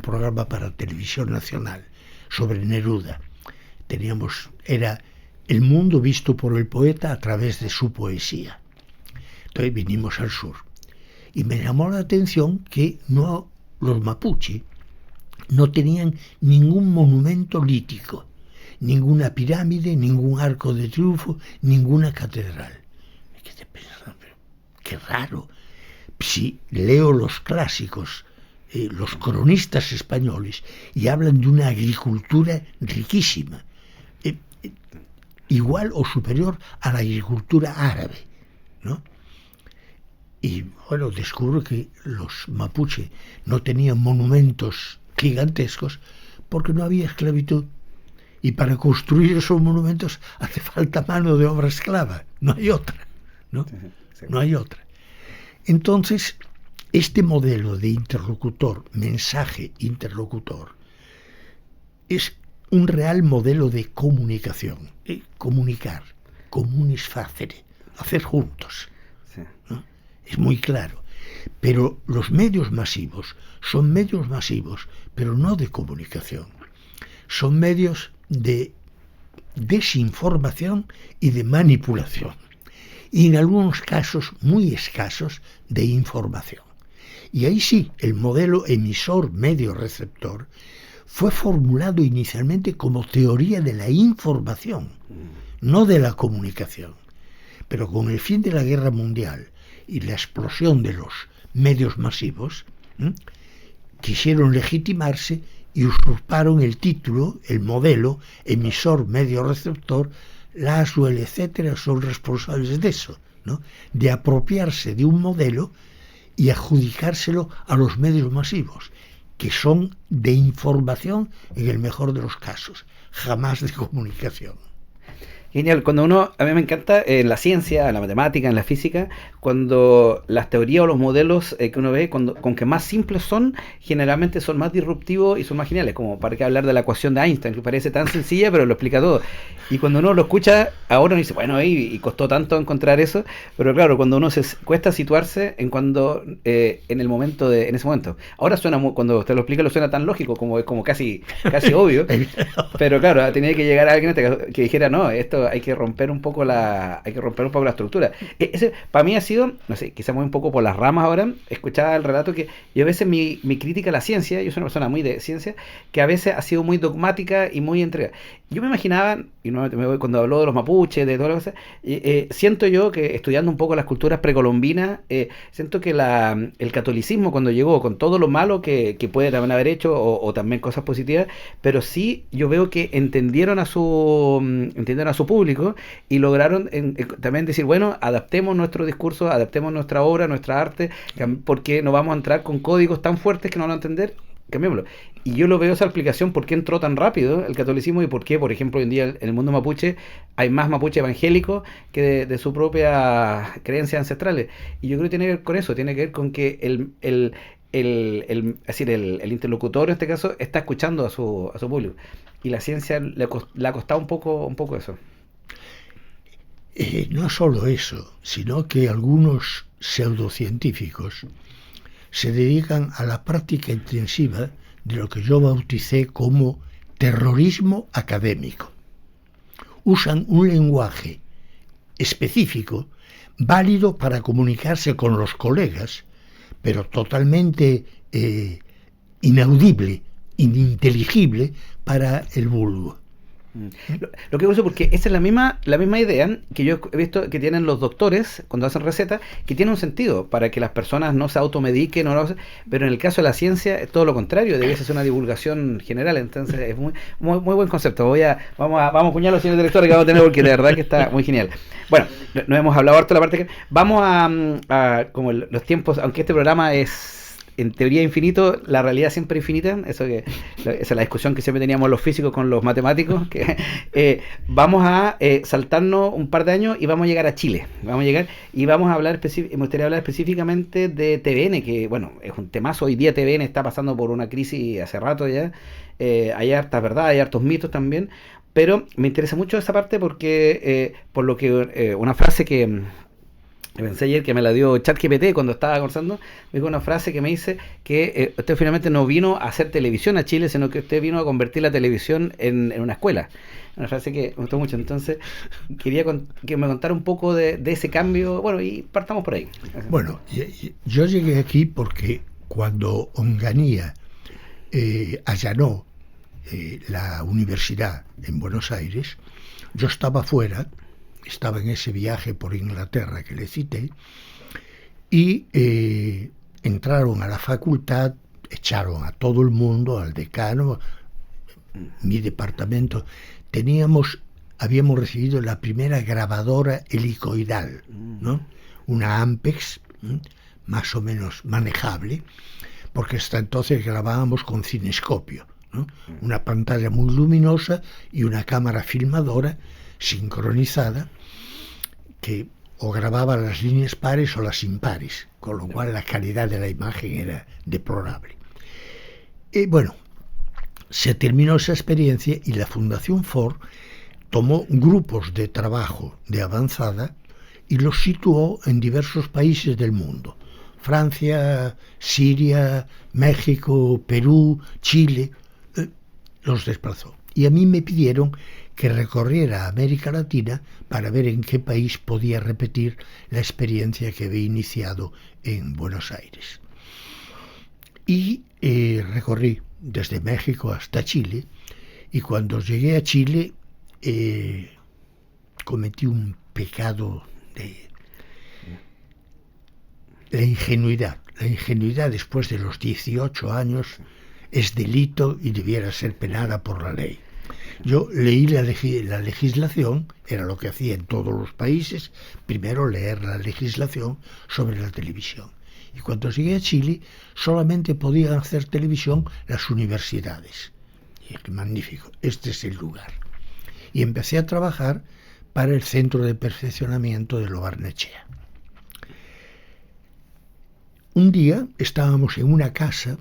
Speaker 2: programa para Televisión Nacional sobre Neruda, era el mundo visto por el poeta a través de su poesía. Entonces vinimos al sur y me llamó la atención que los mapuche no tenían ningún monumento lítico, ninguna pirámide, ningún arco de triunfo, ninguna catedral. Me quedé pensando, pero qué raro. Si leo los clásicos, los cronistas españoles, y hablan de una agricultura riquísima, igual o superior a la agricultura árabe, ¿no? Y bueno, descubro que los mapuche no tenían monumentos gigantescos porque no había esclavitud. Y para construir esos monumentos hace falta mano de obra esclava. No hay otra, ¿no? No hay otra. Entonces, este modelo de interlocutor, mensaje interlocutor, es un real modelo de comunicación. Comunicar, comunis facere, hacer juntos, ¿no? Es muy claro. Pero los medios masivos son medios masivos, pero no de comunicación. Son medios de desinformación y de manipulación. Y en algunos casos muy escasos de información. Y ahí sí, el modelo emisor-medio-receptor fue formulado inicialmente como teoría de la información, no de la comunicación. Pero con el fin de la guerra mundial y la explosión de los medios masivos, quisieron legitimarse y usurparon el título, el modelo, emisor, medio, receptor. La ASUEL, etcétera, son responsables de eso, ¿no? De apropiarse de un modelo y adjudicárselo a los medios masivos, que son de información en el mejor de los casos, jamás de comunicación.
Speaker 1: Genial, a mí me encanta en la ciencia, en la matemática, en la física, cuando las teorías o los modelos que uno ve, con que más simples son, generalmente son más disruptivos y son más geniales, como para qué hablar de la ecuación de Einstein, que parece tan sencilla, pero lo explica todo. Y cuando uno lo escucha, ahora uno dice, bueno, y costó tanto encontrar eso, pero claro, cuando uno cuesta situarse en ese momento. Ahora cuando usted lo explica, lo suena tan lógico, como casi obvio, pero claro, tenía que llegar a alguien que dijera, no, esto hay que romper un poco la estructura. Ese para mí ha sido, no sé, quizá muy un poco por las ramas ahora, escuchaba el relato que yo a veces mi crítica a la ciencia, yo soy una persona muy de ciencia, que a veces ha sido muy dogmática y muy entregada. Yo me imaginaba, y nuevamente me voy cuando habló de los mapuches, de todas las cosas, siento yo que estudiando un poco las culturas precolombinas, siento que el catolicismo cuando llegó, con todo lo malo que puede también haber hecho, o también cosas positivas, pero sí yo veo que entendieron a su público y lograron también decir, bueno, adaptemos nuestro discurso, adaptemos nuestra obra, nuestra arte, porque no vamos a entrar con códigos tan fuertes que no van a entender, cambiémoslo. Y yo lo veo esa explicación por qué entró tan rápido el catolicismo y por qué, por ejemplo, hoy en día en el mundo mapuche hay más mapuche evangélicos que de su propia creencias ancestrales. Y yo creo que tiene que ver con eso, tiene que ver con que el interlocutor en este caso está escuchando a su público. Y la ciencia le ha costado un poco eso.
Speaker 2: No solo eso, sino que algunos pseudocientíficos se dedican a la práctica intensiva de lo que yo bauticé como terrorismo académico. Usan un lenguaje específico, válido para comunicarse con los colegas, pero totalmente inaudible, ininteligible para el vulgo.
Speaker 1: Lo que uso, porque esa es la misma idea que yo he visto que tienen los doctores cuando hacen recetas, que tiene un sentido para que las personas no se automediquen, pero en el caso de la ciencia es todo lo contrario, debiese ser una divulgación general. Entonces es muy buen concepto. Vamos a acuñarlo, señor director, que vamos a tener, porque de verdad que está muy genial. Bueno, no hemos hablado harto de la parte que vamos a como los tiempos, aunque este programa es en teoría infinito, la realidad siempre infinita. Esa es la discusión que siempre teníamos los físicos con los matemáticos, que vamos a saltarnos un par de años y vamos a llegar a Chile. Vamos a llegar y vamos a hablar, me gustaría hablar específicamente de TVN, que bueno, es un temazo. Hoy día TVN está pasando por una crisis hace rato ya. Hay hartas verdades, hay hartos mitos también, pero me interesa mucho esa parte porque por lo que una frase que pensé ayer, que me la dio ChatGPT cuando estaba conversando, me dijo una frase que me dice que usted finalmente no vino a hacer televisión a Chile, sino que usted vino a convertir la televisión en una escuela. Una frase que me gustó mucho. Entonces quería que me contara un poco de ese cambio. Bueno, y partamos por ahí.
Speaker 2: Bueno, yo llegué aquí porque cuando Onganía allanó la universidad en Buenos Aires, yo estaba fuera. Estaba en ese viaje por Inglaterra que le cité, y entraron a la facultad, echaron a todo el mundo, al decano, mi departamento. Habíamos recibido la primera grabadora helicoidal, ¿no? Una Ampex, más o menos manejable, porque hasta entonces grabábamos con cinescopio, ¿no? Una pantalla muy luminosa y una cámara filmadora sincronizada que o grababa las líneas pares o las impares, con lo cual la calidad de la imagen era deplorable. Y bueno, se terminó esa experiencia y la Fundación Ford tomó grupos de trabajo de avanzada y los situó en diversos países del mundo: Francia, Siria, México, Perú, Chile. Los desplazó. Y a mí me pidieron que recorriera América Latina para ver en qué país podía repetir la experiencia que había iniciado en Buenos Aires. Y recorrí desde México hasta Chile, y cuando llegué a Chile cometí un pecado de la ingenuidad. La ingenuidad después de los 18 años es delito y debiera ser penada por la ley. Yo leí la legislación, era lo que hacía en todos los países, primero leer la legislación sobre la televisión. Y cuando llegué a Chile, solamente podían hacer televisión las universidades. Y dije, magnífico, este es el lugar. Y empecé a trabajar para el Centro de Perfeccionamiento de Lo Barnechea. Un día estábamos en una casa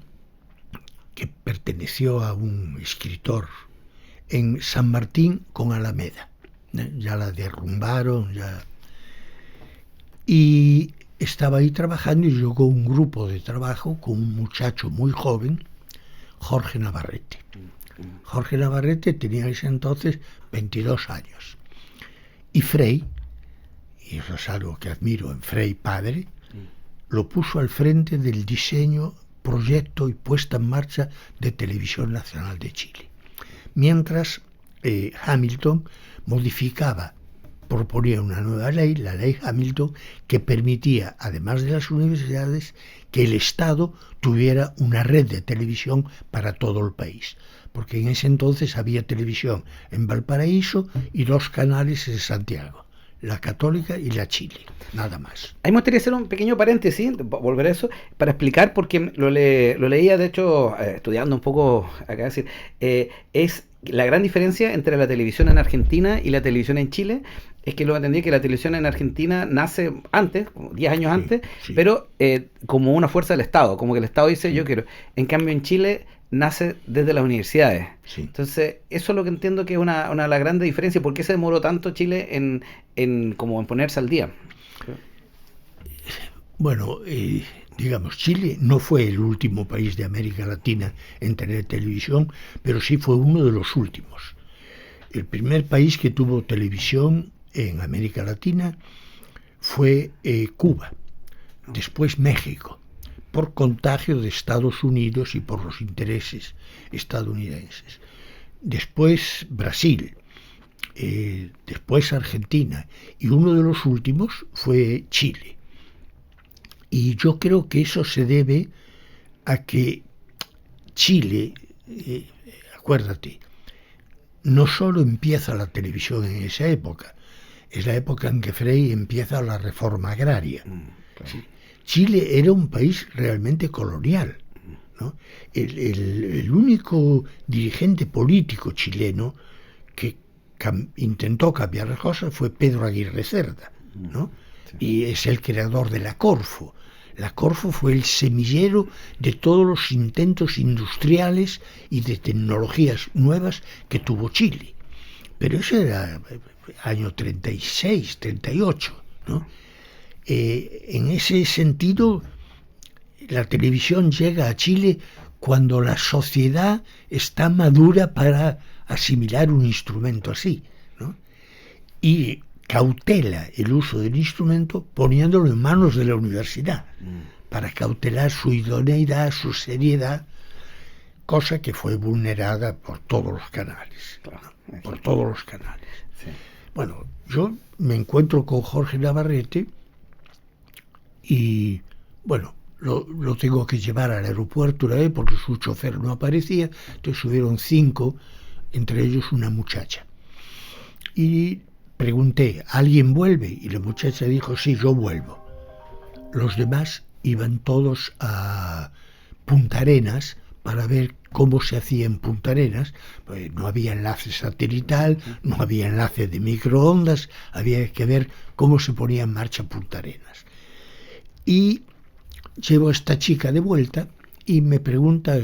Speaker 2: que perteneció a un escritor en San Martín con Alameda. Ya la derrumbaron, y estaba ahí trabajando, y llegó un grupo de trabajo con un muchacho muy joven, Jorge Navarrete. Jorge Navarrete tenía ese entonces 22 años. Y Frei, y eso es algo que admiro en Frei padre, lo puso al frente del diseño, proyecto y puesta en marcha de Televisión Nacional de Chile. Mientras Hamilton proponía una nueva ley, la ley Hamilton, que permitía, además de las universidades, que el Estado tuviera una red de televisión para todo el país. Porque en ese entonces había televisión en Valparaíso y 2 canales en Santiago: la Católica y la Chile, nada más.
Speaker 1: Ahí me gustaría hacer un pequeño paréntesis, volver a eso, para explicar, porque lo leía, de hecho, estudiando un poco acá, decir, es la gran diferencia entre la televisión en Argentina y la televisión en Chile. Es que lo entendí que la televisión en Argentina nace antes, como 10 años antes, sí. Pero como una fuerza del Estado, como que el Estado dice, yo quiero. En cambio, en Chile nace desde las universidades. Sí. Entonces, eso es lo que entiendo que es una de las grandes diferencias. ¿Por qué se demoró tanto Chile en ponerse al día?
Speaker 2: Bueno, digamos, Chile no fue el último país de América Latina en tener televisión, pero sí fue uno de los últimos. El primer país que tuvo televisión en América Latina fue Cuba, después México, por contagio de Estados Unidos y por los intereses estadounidenses. Después Brasil, después Argentina, y uno de los últimos fue Chile. Y yo creo que eso se debe a que Chile, acuérdate, no solo empieza la televisión en esa época, es la época en que Frei empieza la reforma agraria.
Speaker 1: Claro.
Speaker 2: Sí. Chile era un país realmente colonial, ¿no? El único dirigente político chileno que intentó cambiar las cosas fue Pedro Aguirre Cerda, ¿no?
Speaker 1: Sí.
Speaker 2: Y es el creador de la Corfo. La Corfo fue el semillero de todos los intentos industriales y de tecnologías nuevas que tuvo Chile. Pero eso era año 36, 38, ¿no? En ese sentido, la televisión llega a Chile cuando la sociedad está madura para asimilar un instrumento así, ¿no? Y cautela el uso del instrumento poniéndolo en manos de la universidad, para cautelar su idoneidad, su seriedad, cosa que fue vulnerada por todos los canales,
Speaker 1: Claro,
Speaker 2: ¿no? Por todos los canales.
Speaker 1: Sí.
Speaker 2: Bueno, yo me encuentro con Jorge Navarrete y, bueno, lo tengo que llevar al aeropuerto una vez porque su chofer no aparecía, entonces subieron 5, entre ellos una muchacha. Y pregunté, ¿alguien vuelve? Y la muchacha dijo, sí, yo vuelvo. Los demás iban todos a Punta Arenas para ver cómo se hacía en Punta Arenas. Pues no había enlace satelital, no había enlace de microondas, había que ver cómo se ponía en marcha Punta Arenas. Y llevo a esta chica de vuelta y me pregunta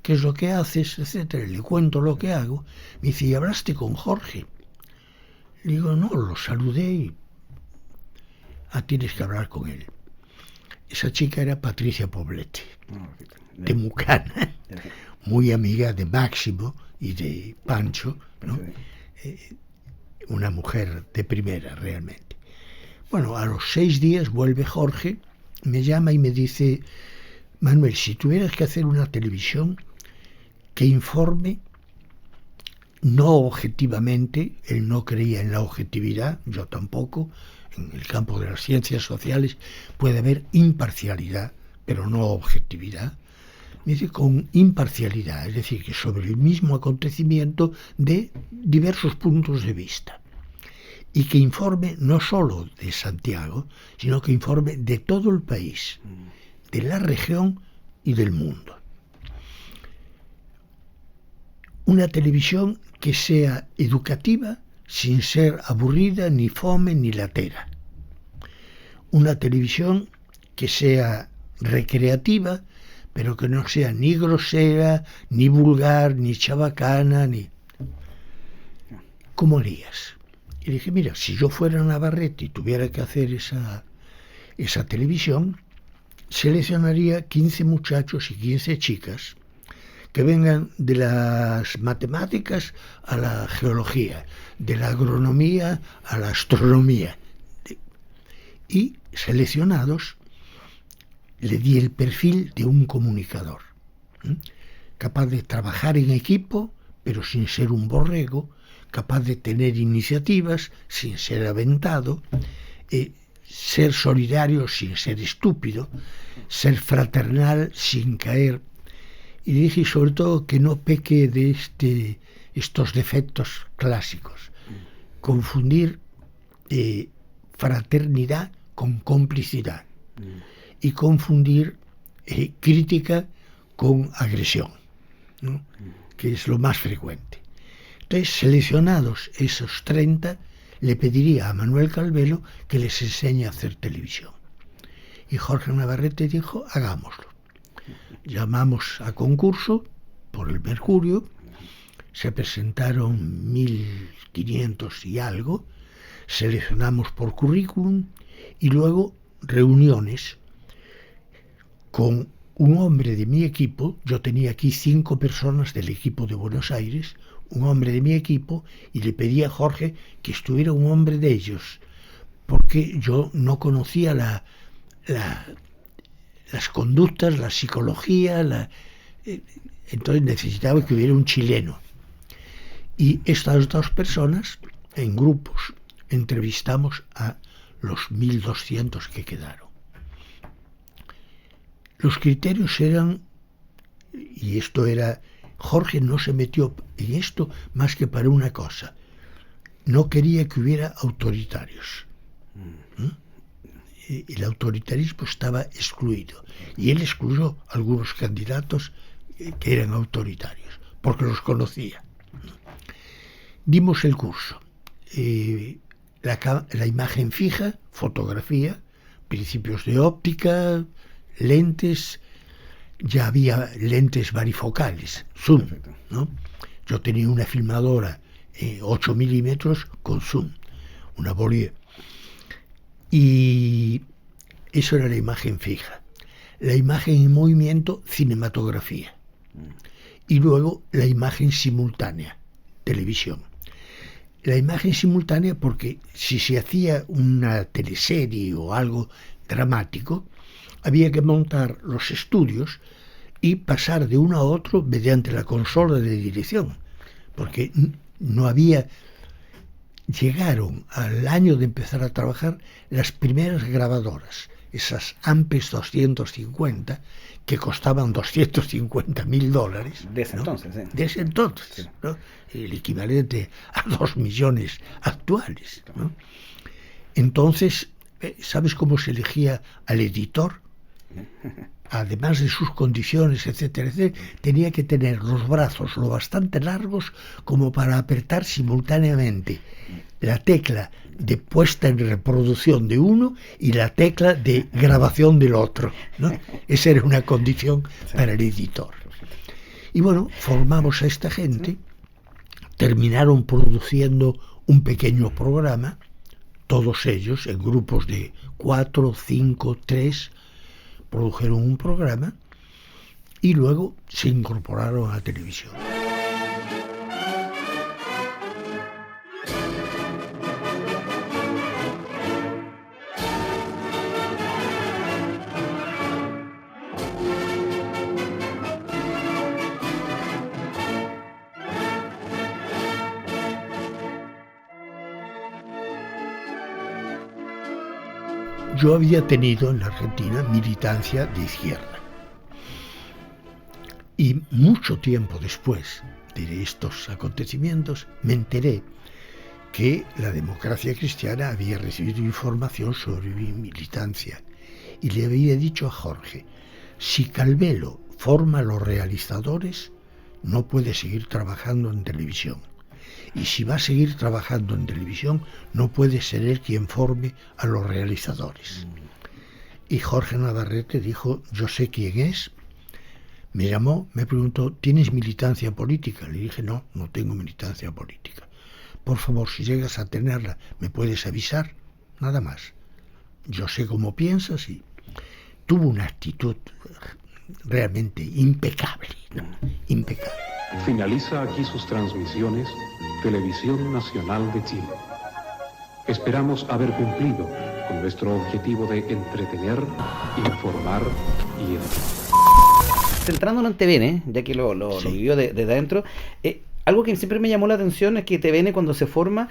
Speaker 2: qué es lo que haces, etcétera. Le cuento lo que hago. Me dice, ¿y hablaste con Jorge? Le digo, no, lo saludé y tienes que hablar con él. Esa chica era Patricia Poblete, de Mucana, muy amiga de Máximo y de Pancho, ¿no? Una mujer de primera realmente. Bueno, a los 6 días vuelve Jorge, me llama y me dice, Manuel, si tuvieras que hacer una televisión que informe, no objetivamente, él no creía en la objetividad, yo tampoco, en el campo de las ciencias sociales puede haber imparcialidad, pero no objetividad. Me dice con imparcialidad, es decir, que sobre el mismo acontecimiento de diversos puntos de vista. Y que informe no solo de Santiago, sino que informe de todo el país, de la región y del mundo. Una televisión que sea educativa sin ser aburrida, ni fome, ni latera. Una televisión que sea recreativa, pero que no sea ni grosera, ni vulgar, ni chabacana, ni... ¿Cómo harías? Y dije, mira, si yo fuera Navarrete y tuviera que hacer esa televisión, seleccionaría 15 muchachos y 15 chicas que vengan de las matemáticas a la geología, de la agronomía a la astronomía. Y seleccionados le di el perfil de un comunicador, capaz de trabajar en equipo, pero sin ser un borrego, capaz de tener iniciativas sin ser aventado, ser solidario sin ser estúpido, ser fraternal sin caer. Y dije sobre todo que no peque de estos defectos clásicos, confundir fraternidad con complicidad y confundir crítica con agresión, ¿no? Que es lo más frecuente. Entonces, seleccionados esos 30, le pediría a Manuel Calvelo que les enseñe a hacer televisión. Y Jorge Navarrete dijo, hagámoslo. Llamamos a concurso por el Mercurio, se presentaron 1.500 y algo, seleccionamos por currículum y luego reuniones con un hombre de mi equipo. Yo tenía aquí 5 personas del equipo de Buenos Aires, un hombre de mi equipo, y le pedí a Jorge que estuviera un hombre de ellos, porque yo no conocía la las conductas, la psicología, entonces necesitaba que hubiera un chileno. Y estas dos personas, en grupos, entrevistamos a los 1.200 que quedaron. Los criterios eran, y esto era, Jorge no se metió en esto más que para una cosa: no quería que hubiera autoritarios. El autoritarismo estaba excluido, y él excluyó a algunos candidatos que eran autoritarios, porque los conocía. Dimos el curso. La imagen fija, fotografía, principios de óptica, lentes, ya había lentes varifocales, zoom, ¿no? Yo tenía una filmadora 8 milímetros con zoom, una Beaulieu. Y eso era la imagen fija. La imagen en movimiento, cinematografía. Y luego la imagen simultánea, televisión. La imagen simultánea porque si se hacía una teleserie o algo dramático, había que montar los estudios y pasar de uno a otro mediante la consola de dirección, porque no había... Llegaron al año de empezar a trabajar las primeras grabadoras, esas Ampes 250, que costaban $250.000.
Speaker 1: De ese
Speaker 2: ¿no?
Speaker 1: entonces, sí.
Speaker 2: De ese entonces,
Speaker 1: Sí.
Speaker 2: ¿no? El equivalente a 2 millones actuales, ¿no? Entonces, ¿sabes cómo se elegía al editor? Además de sus condiciones, etcétera, etcétera, tenía que tener los brazos lo bastante largos como para apretar simultáneamente la tecla de puesta en reproducción de uno y la tecla de grabación del otro, ¿no? Esa era una condición para el editor. Y bueno, formamos a esta gente, terminaron produciendo un pequeño programa, todos ellos en grupos de 4, 5, 3, produjeron un programa y luego se incorporaron a la televisión. Yo había tenido en la Argentina militancia de izquierda. Y mucho tiempo después de estos acontecimientos me enteré que la Democracia Cristiana había recibido información sobre mi militancia y le había dicho a Jorge: si Calvelo forma a los realizadores, no puede seguir trabajando en televisión. Y si va a seguir trabajando en televisión, no puede ser él quien forme a los realizadores. Y Jorge Navarrete dijo: yo sé quién es. Me llamó, me preguntó: ¿tienes militancia política? Le dije: no, no tengo militancia política. Por favor, si llegas a tenerla, ¿me puedes avisar? Nada más. Yo sé cómo piensas. Y tuvo una actitud realmente impecable, ¿no? Impecable.
Speaker 3: Finaliza aquí sus transmisiones Televisión Nacional de Chile. Esperamos haber cumplido con nuestro objetivo de entretener, informar y educar.
Speaker 1: Centrándonos en TVN, ya que lo vivió desde adentro, algo que siempre me llamó la atención es que TVN cuando se forma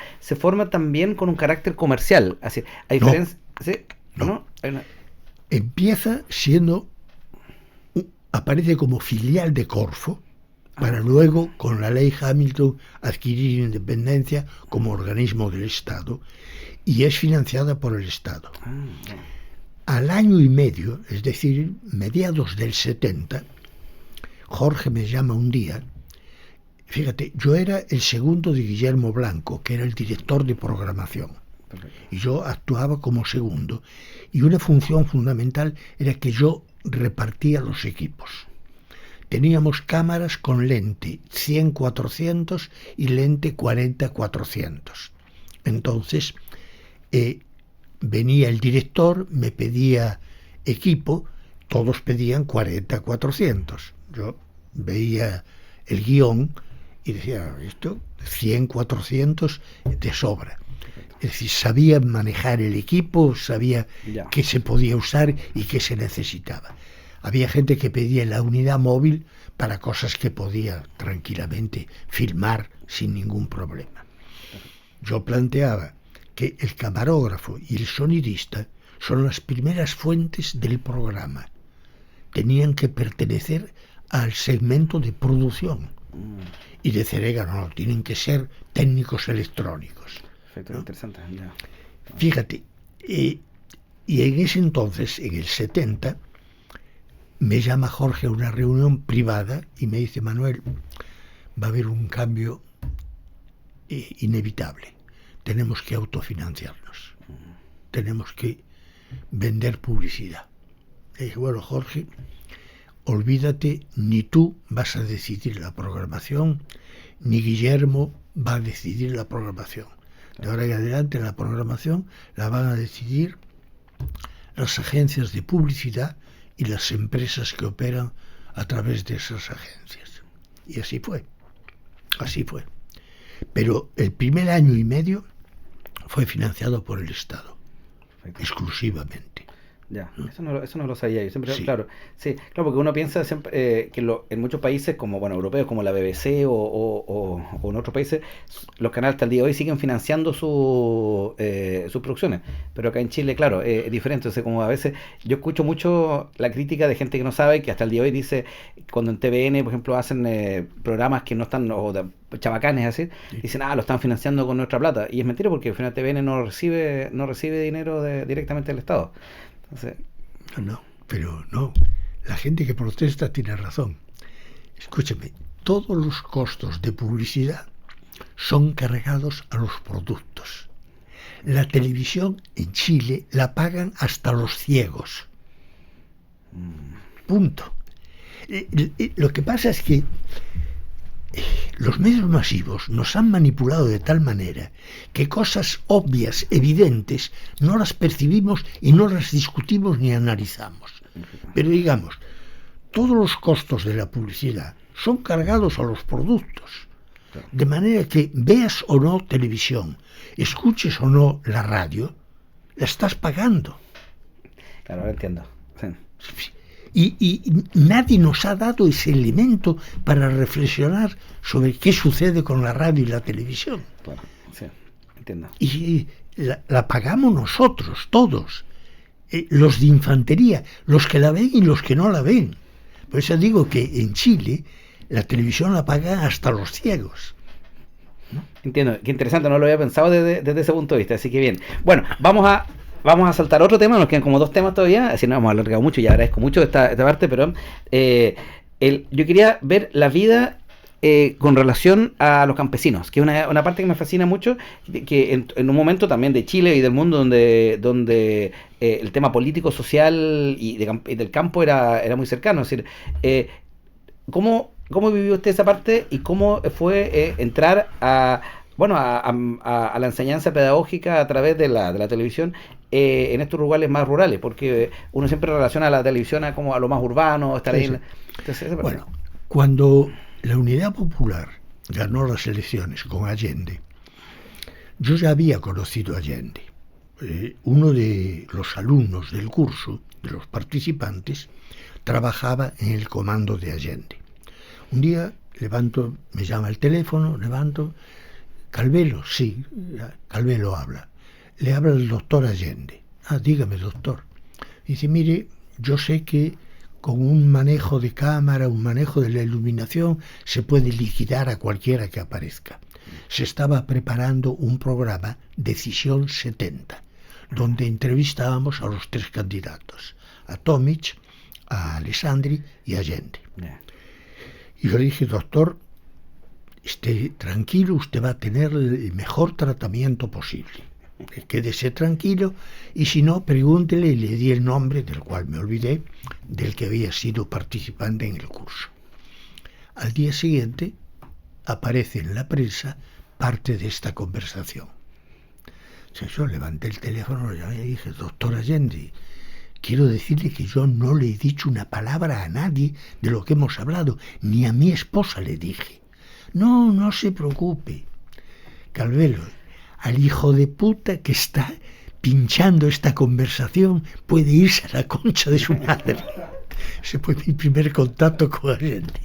Speaker 1: también con un carácter comercial. Así, a diferencia... ¿Sí?
Speaker 2: No.
Speaker 1: ¿No?
Speaker 2: Empieza siendo... aparece como filial de Corfo, para luego, con la ley Hamilton, adquirir independencia como organismo del Estado, y es financiada por el Estado. Al año y medio, es decir, mediados del 70, Jorge me llama un día. Fíjate, yo era el segundo de Guillermo Blanco, que era el director de programación, y yo actuaba como segundo, y una función fundamental era que yo repartía los equipos. Teníamos cámaras con lente 100-400 y lente 40-400. Entonces, venía el director, me pedía equipo, todos pedían 40-400. Yo veía el guión y decía: esto 100-400 de sobra. Es decir, sabía manejar el equipo, sabía
Speaker 1: Ya.
Speaker 2: qué se podía usar y qué se necesitaba. Había gente que pedía la unidad móvil para cosas que podía tranquilamente filmar sin ningún problema. Yo planteaba que el camarógrafo y el sonidista son las primeras fuentes del programa. Tenían que pertenecer al segmento de producción. Y de Cerega no, tienen que ser técnicos electrónicos.
Speaker 1: Perfecto,
Speaker 2: ¿no?
Speaker 1: interesante. Ya.
Speaker 2: Fíjate, y en ese entonces, en el 70, me llama Jorge a una reunión privada y me dice: Manuel, va a haber un cambio inevitable. Tenemos que autofinanciarnos. Tenemos que vender publicidad. Le dije: bueno, Jorge, olvídate, ni tú vas a decidir la programación, ni Guillermo va a decidir la programación. De ahora en adelante la programación la van a decidir las agencias de publicidad y las empresas que operan a través de esas agencias. Y así fue. Así fue. Pero el primer año y medio fue financiado por el Estado,
Speaker 1: Perfecto.
Speaker 2: exclusivamente.
Speaker 1: Ya, eso no lo sabía yo. Siempre,
Speaker 2: Sí.
Speaker 1: claro, sí, claro, porque uno piensa siempre que en muchos países, como bueno, europeos, como la BBC o en otros países, los canales hasta el día de hoy siguen financiando sus producciones. Pero acá en Chile, claro, es diferente. Entonces, como a veces yo escucho mucho la crítica de gente que no sabe, que hasta el día de hoy dice, cuando en TVN, por ejemplo, hacen programas que no están, o de chabacanes así, dicen, lo están financiando con nuestra plata. Y es mentira, porque al final TVN no recibe dinero directamente del Estado. Entonces,
Speaker 2: No, pero no. La gente que protesta tiene razón. Escúchame, todos los costos de publicidad son cargados a los productos. La televisión en Chile la pagan hasta los ciegos. Punto. Lo que pasa es que los medios masivos nos han manipulado de tal manera que cosas obvias, evidentes, no las percibimos y no las discutimos ni analizamos. Pero digamos, todos los costos de la publicidad son cargados a los productos. De manera que veas o no televisión, escuches o no la radio, la estás pagando.
Speaker 1: claro, ahora entiendo. Sí.
Speaker 2: Y nadie nos ha dado ese elemento para reflexionar sobre qué sucede con la radio y la televisión.
Speaker 1: Claro, sí, entiendo.
Speaker 2: Y la pagamos nosotros, todos. Los de infantería, los que la ven y los que no la ven. Por eso digo que en Chile la televisión la pagan hasta los ciegos.
Speaker 1: Entiendo, qué interesante, no lo había pensado desde ese punto de vista, así que bien. Bueno, vamos a saltar otro tema, nos quedan como 2 temas todavía, así no hemos alargado mucho y agradezco mucho esta parte, pero yo quería ver la vida con relación a los campesinos, que es una parte que me fascina mucho, que en un momento también de Chile y del mundo donde el tema político, social y del campo era muy cercano. Es decir, ¿cómo vivió usted esa parte y cómo fue entrar a la enseñanza pedagógica a través de la televisión en estos lugares más rurales? Porque uno siempre relaciona a la televisión como a lo más urbano, estar
Speaker 2: Sí,
Speaker 1: ahí.
Speaker 2: sí.
Speaker 1: Entonces,
Speaker 2: Bueno, cuando la Unidad Popular ganó las elecciones con Allende, yo ya había conocido a Allende. Uno de los alumnos del curso, de los participantes, trabajaba en el comando de Allende. Un día me llama el teléfono, Calvelo, sí, Calvelo habla. Le habla el doctor Allende. Dígame, doctor. Dice, mire, yo sé que con un manejo de cámara, un manejo de la iluminación, se puede liquidar a cualquiera que aparezca. Se estaba preparando un programa, Decisión 70, donde entrevistábamos a los 3 candidatos, a Tomic, a Alessandri y a Allende. Y yo le dije, doctor, esté tranquilo, usted va a tener el mejor tratamiento posible. Quédese tranquilo y si no, pregúntele, y le di el nombre, del cual me olvidé, del que había sido participante en el curso. Al día siguiente aparece en la prensa parte de esta conversación. Entonces yo levanté el teléfono y dije, doctor Allende, quiero decirle que yo no le he dicho una palabra a nadie de lo que hemos hablado, ni a mi esposa le dije. No se preocupe. Calvelo, al hijo de puta que está pinchando esta conversación puede irse a la concha de su madre. Ese fue mi primer contacto con Allende.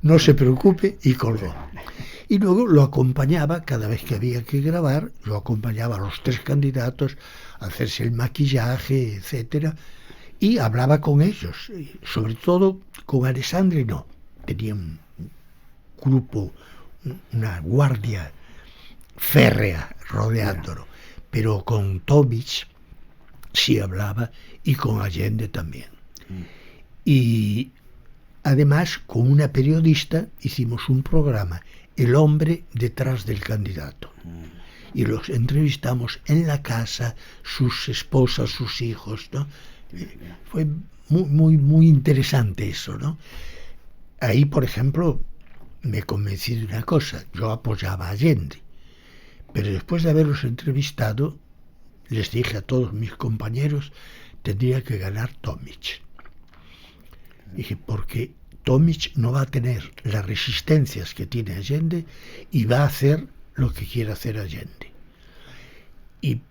Speaker 2: No se preocupe, y colgó. Y luego lo acompañaba, cada vez que había que grabar, lo acompañaba a los 3 candidatos a hacerse el maquillaje, etcétera, y hablaba con ellos, sobre todo con Alessandri no, tenía un grupo, una guardia férrea rodeándolo, pero con Tomic sí hablaba, y con Allende también. Y además, con una periodista hicimos un programa, El hombre detrás del candidato. Y los entrevistamos en la casa, sus esposas, sus hijos, ¿no? Fue muy interesante eso, ¿no? Ahí, por ejemplo, me convencí de una cosa, yo apoyaba a Allende, pero después de haberlos entrevistado, les dije a todos mis compañeros, tendría que ganar Tomic. Dije, porque Tomic no va a tener las resistencias que tiene Allende y va a hacer lo que quiere hacer Allende. Y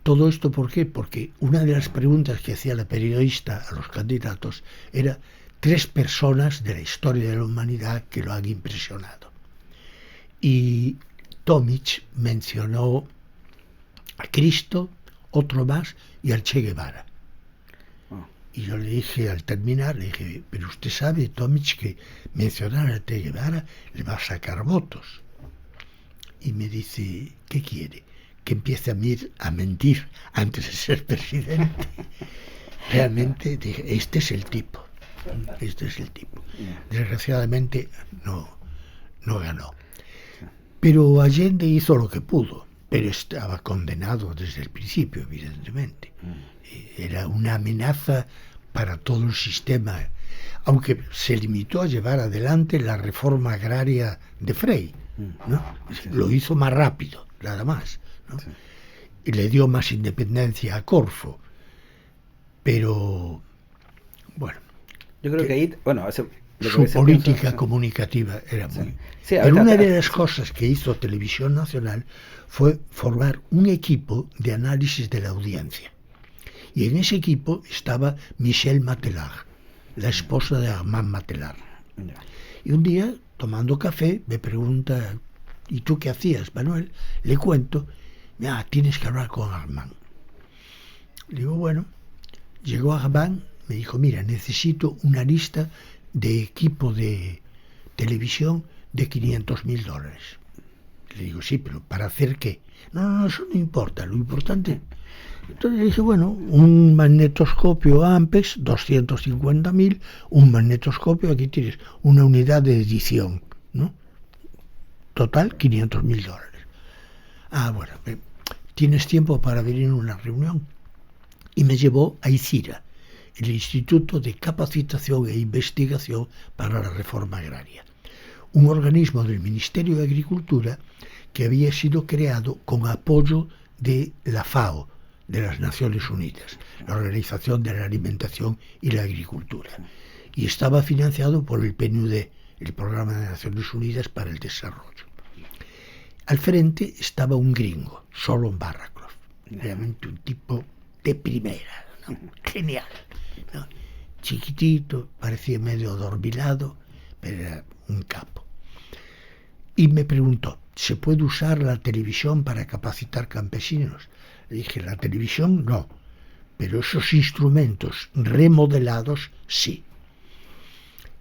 Speaker 2: todo esto, ¿por qué? Porque una de las preguntas que hacía la periodista a los candidatos era 3 personas de la historia de la humanidad que lo han impresionado. Y Tomic mencionó a Cristo, otro más, y al Che Guevara. Y yo le dije, al terminar, le dije, pero usted sabe, Tomic, que mencionar al Che Guevara le va a sacar votos. Y me dice, ¿qué quiere? Que empiece a mentir antes de ser presidente. Realmente dije, este es el tipo. Desgraciadamente no ganó. Pero Allende hizo lo que pudo, pero estaba condenado desde el principio, evidentemente. Era una amenaza para todo el sistema, aunque se limitó a llevar adelante la reforma agraria de Frei, ¿no? Lo hizo más rápido, nada más, ¿no? Y le dio más independencia a Corfo. Pero, bueno,
Speaker 1: yo creo que ahí, bueno,
Speaker 2: su política comunicativa era muy... Sí, pero una de las cosas que hizo Televisión Nacional fue formar un equipo de análisis de la audiencia. Y en ese equipo estaba Michelle Matelar, la esposa de Armand Matelar. Y un día, tomando café, me pregunta, ¿y tú qué hacías, Manuel? Le cuento, tienes que hablar con Armand. Le digo, bueno, llegó Armand, me dijo, mira, necesito una lista de equipo de televisión de $500,000. Le digo, sí, pero ¿para hacer qué? No, eso no importa, lo importante... Entonces le dije, bueno, un magnetoscopio Ampex, 250.000, un magnetoscopio, aquí tienes una unidad de edición, ¿no? Total, $500,000. Bueno, ¿tienes tiempo para venir a una reunión? Y me llevó a ICIRA, el Instituto de Capacitación e Investigación para la Reforma Agraria, un organismo del Ministerio de Agricultura que había sido creado con apoyo de la FAO, de las Naciones Unidas, la Organización de la Alimentación y la Agricultura, y estaba financiado por el PNUD, el Programa de Naciones Unidas para el Desarrollo. Al frente estaba un gringo, Solon Barraclough, realmente un tipo de primera, ¿no? Genial, ¿no? Chiquitito, parecía medio adormilado, pero era un capo. Y me preguntó, ¿se puede usar la televisión para capacitar campesinos? Le dije, la televisión no, pero esos instrumentos remodelados sí.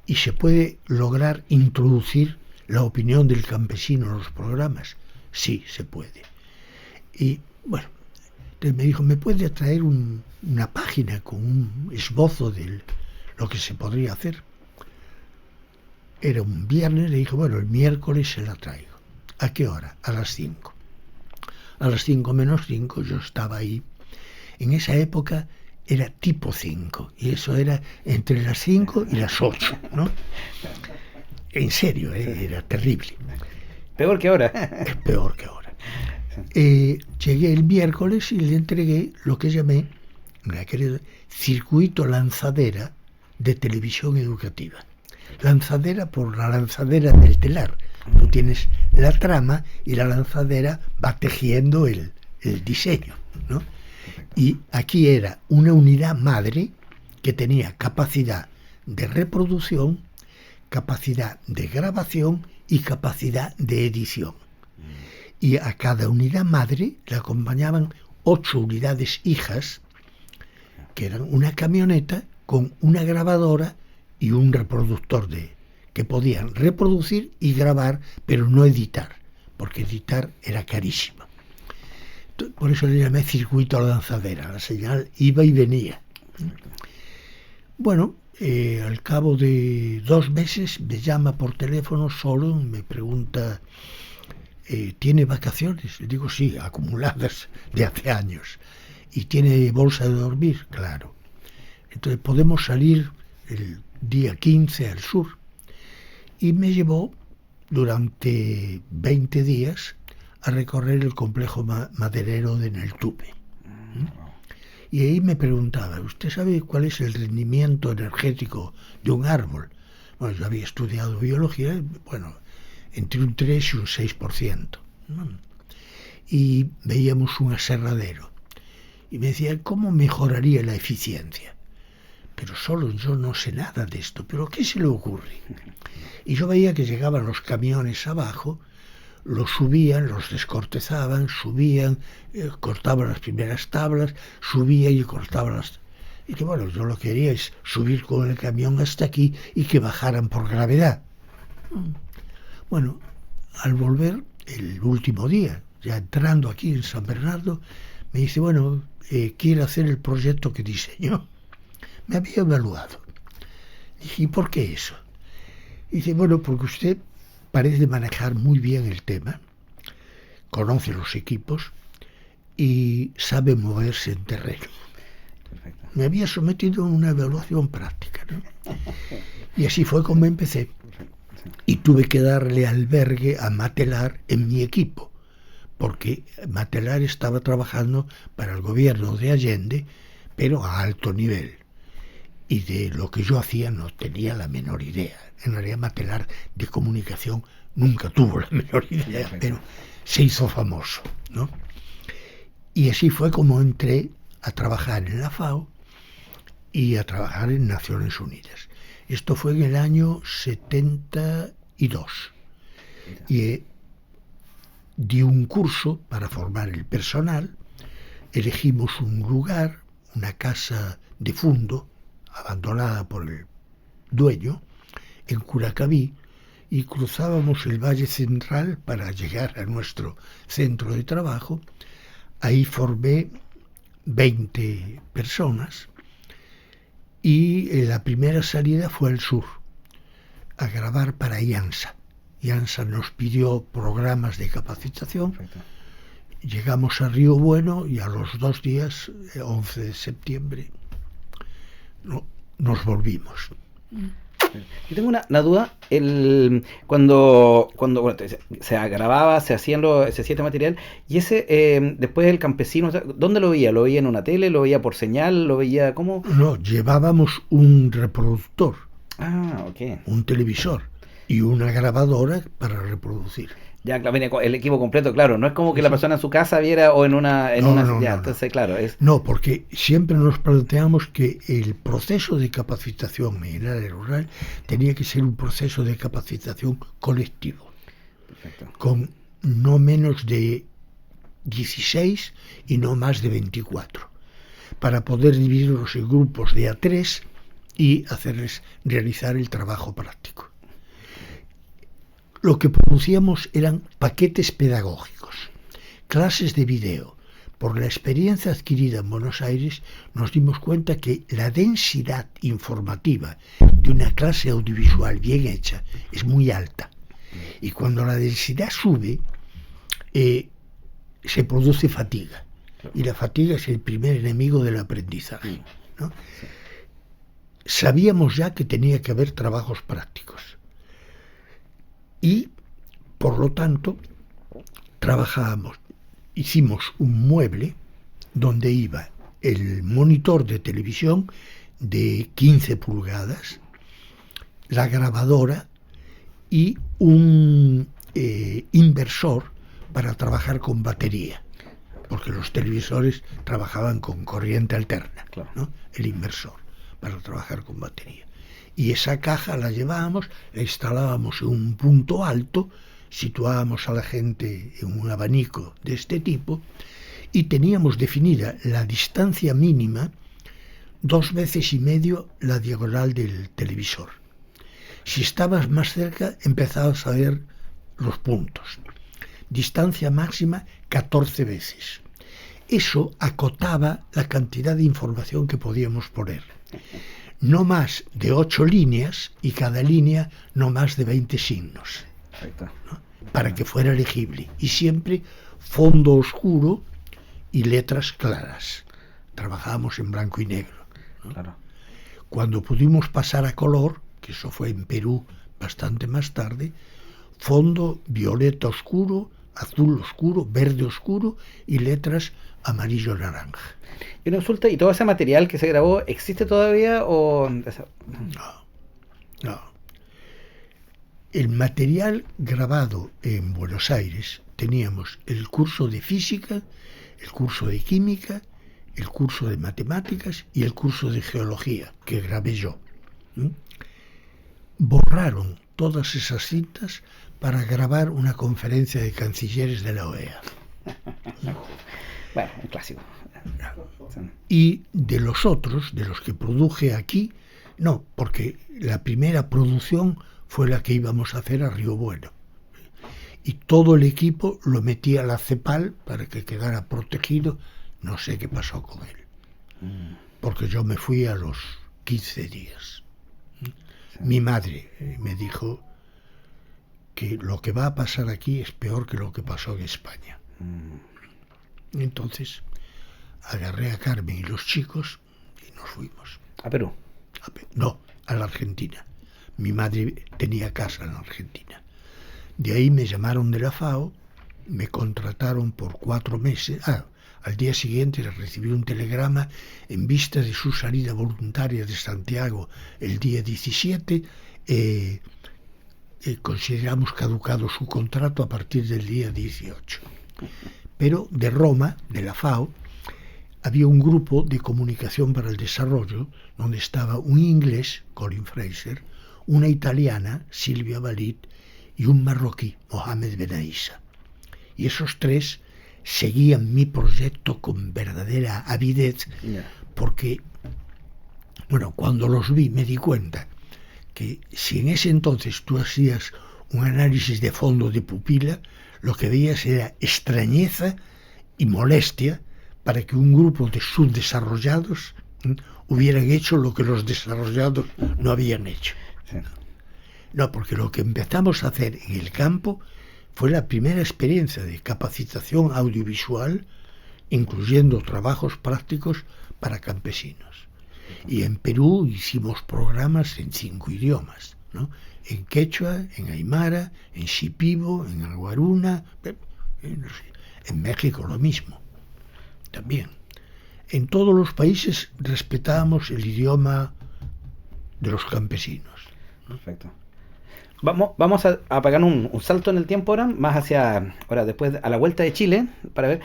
Speaker 2: ¿Y se puede lograr introducir la opinión del campesino en los programas? Sí, se puede. Y bueno, entonces me dijo, ¿me puede traer una página con un esbozo de lo que se podría hacer? Era un viernes, le dije, bueno, el miércoles se la traigo. ¿A qué hora? A las 5. A las 5 menos 5 yo estaba ahí. En esa época era tipo 5, y eso era entre las 5 y las 8, ¿no? En serio, era terrible.
Speaker 1: Peor que ahora.
Speaker 2: Peor que ahora. Llegué el miércoles y le entregué lo que llamé circuito lanzadera de televisión educativa. Lanzadera por la lanzadera del telar. Tú tienes la trama y la lanzadera va tejiendo el diseño, ¿no? Y aquí era una unidad madre que tenía capacidad de reproducción, capacidad de grabación y capacidad de edición. Y a cada unidad madre le acompañaban 8 unidades hijas, que eran una camioneta con una grabadora y un reproductor que podían reproducir y grabar, pero no editar, porque editar era carísimo. Por eso le llamé circuito lanzadera, la señal iba y venía. Bueno, al cabo de 2 meses me llama por teléfono solo, me pregunta, ¿tiene vacaciones? Le digo, sí, acumuladas de hace años. ¿Y tiene bolsa de dormir? Claro. Entonces podemos salir el día 15 al sur. Y me llevó durante 20 días a recorrer el complejo maderero de Neltume. Y ahí me preguntaba, ¿usted sabe cuál es el rendimiento energético de un árbol? Bueno, yo había estudiado biología, bueno, entre un 3 y un 6%. Y veíamos un aserradero. Y me decía, ¿cómo mejoraría la eficiencia? Pero solo yo no sé nada de esto, ¿pero qué se le ocurre? Y yo veía que llegaban los camiones abajo, los subían, los descortezaban, subían, cortaban las primeras tablas, subían y cortaban las... Y que bueno, yo lo que quería es subir con el camión hasta aquí y que bajaran por gravedad. Bueno, al volver, el último día, ya entrando aquí en San Bernardo, me dice, bueno, quiere hacer el proyecto que diseñó. Me había evaluado. Dije, ¿y por qué eso? Dice, bueno, porque usted parece manejar muy bien el tema, conoce los equipos y sabe moverse en terreno. Perfecto. Me había sometido a una evaluación práctica, ¿no? Y así fue como empecé. Y tuve que darle albergue a Matelar en mi equipo, porque Matelar estaba trabajando para el gobierno de Allende, pero a alto nivel. Y de lo que yo hacía no tenía la menor idea. En realidad Matelar de comunicación nunca tuvo la menor idea, pero se hizo famoso, ¿no? Y así fue como entré a trabajar en la FAO y a trabajar en Naciones Unidas. Esto fue en el año 72. Y di un curso para formar el personal, elegimos un lugar, una casa de fondo, abandonada por el dueño, en Curacaví, y cruzábamos el Valle Central para llegar a nuestro centro de trabajo. Ahí formé 20 personas y la primera salida fue al sur, a grabar para IANSA. IANSA nos pidió programas de capacitación. Perfecto. Llegamos a Río Bueno y a los 2 días, 11 de septiembre, nos volvimos.
Speaker 1: Yo tengo una duda. Cuando bueno, se grababa, se hacía este material, y ese después el campesino, ¿dónde lo veía? ¿Lo veía en una tele? ¿Lo veía por señal? ¿Lo veía cómo?
Speaker 2: No, llevábamos un reproductor,
Speaker 1: okay,
Speaker 2: un televisor y una grabadora para reproducir.
Speaker 1: Ya, claro, viene el equipo completo, claro. No es como que la persona en su casa viera o en una...
Speaker 2: No.
Speaker 1: Entonces, claro, es...
Speaker 2: No, porque siempre nos planteamos que el proceso de capacitación en el área rural tenía que ser un proceso de capacitación colectivo. Perfecto. Con no menos de 16 y no más de 24, para poder dividirlos en grupos de A3 y hacerles realizar el trabajo práctico. Lo que producíamos eran paquetes pedagógicos, clases de video. Por la experiencia adquirida en Buenos Aires nos dimos cuenta que la densidad informativa de una clase audiovisual bien hecha es muy alta. Y cuando la densidad sube, se produce fatiga. Y la fatiga es el primer enemigo del aprendizaje, ¿no? Sabíamos ya que tenía que haber trabajos prácticos. Y, por lo tanto, hicimos un mueble donde iba el monitor de televisión de 15 pulgadas, la grabadora y un inversor para trabajar con batería, porque los televisores trabajaban con corriente alterna,
Speaker 1: Claro.
Speaker 2: ¿no? El inversor para trabajar con batería. Y esa caja la llevábamos, la instalábamos en un punto alto, situábamos a la gente en un abanico de este tipo y teníamos definida la distancia mínima 2,5 veces la diagonal del televisor. Si estabas más cerca, empezabas a ver los puntos. Distancia máxima 14 veces. Eso acotaba la cantidad de información que podíamos poner. No más de 8 líneas y cada línea no más de 20 signos.
Speaker 1: Perfecto.
Speaker 2: ¿No? Para que fuera legible. Y siempre fondo oscuro y letras claras. Trabajábamos en blanco y negro, ¿no?
Speaker 1: Claro.
Speaker 2: Cuando pudimos pasar a color, que eso fue en Perú bastante más tarde, fondo violeta oscuro, azul oscuro, verde oscuro y letras amarillo-naranja.
Speaker 1: Y una consulta, ¿y todo ese material que se grabó existe todavía o...?
Speaker 2: No. El material grabado en Buenos Aires, teníamos el curso de física, el curso de química, el curso de matemáticas y el curso de geología, que grabé yo. Borraron todas esas cintas para grabar una conferencia de cancilleres de la OEA.
Speaker 1: Bueno, un clásico.
Speaker 2: Y de los otros, de los que produje aquí, no, porque la primera producción fue la que íbamos a hacer a Río Bueno. Y todo el equipo lo metí a la CEPAL para que quedara protegido. No sé qué pasó con él. Porque yo me fui a los 15 días. Mi madre me dijo que lo que va a pasar aquí es peor que lo que pasó en España. Entonces agarré a Carmen y los chicos y nos fuimos.
Speaker 1: ¿A Perú?
Speaker 2: No, a la Argentina. Mi madre tenía casa en la Argentina. De ahí me llamaron de la FAO, me contrataron por 4 meses. Al día siguiente recibí un telegrama en vista de su salida voluntaria de Santiago el día 17. Consideramos caducado su contrato a partir del día 18. Pero de Roma, de la FAO, había un grupo de comunicación para el desarrollo donde estaba un inglés, Colin Fraser, una italiana, Silvia Balit, y un marroquí, Mohamed Benaissa. Y esos 3 seguían mi proyecto con verdadera avidez, porque, bueno, cuando los vi me di cuenta que si en ese entonces tú hacías un análisis de fondo de pupila, lo que veías era extrañeza y molestia para que un grupo de subdesarrollados hubieran hecho lo que los desarrollados no habían hecho.
Speaker 1: Sí.
Speaker 2: No, porque lo que empezamos a hacer en el campo fue la primera experiencia de capacitación audiovisual, incluyendo trabajos prácticos para campesinos. Y en Perú hicimos programas en 5 idiomas, ¿no? En quechua, en aymara, en shipibo, en aguaruna, en México lo mismo, también. En todos los países respetábamos el idioma de los campesinos.
Speaker 1: Perfecto. Vamos a pegar un salto en el tiempo ahora, más hacia, ahora después a la vuelta de Chile, para ver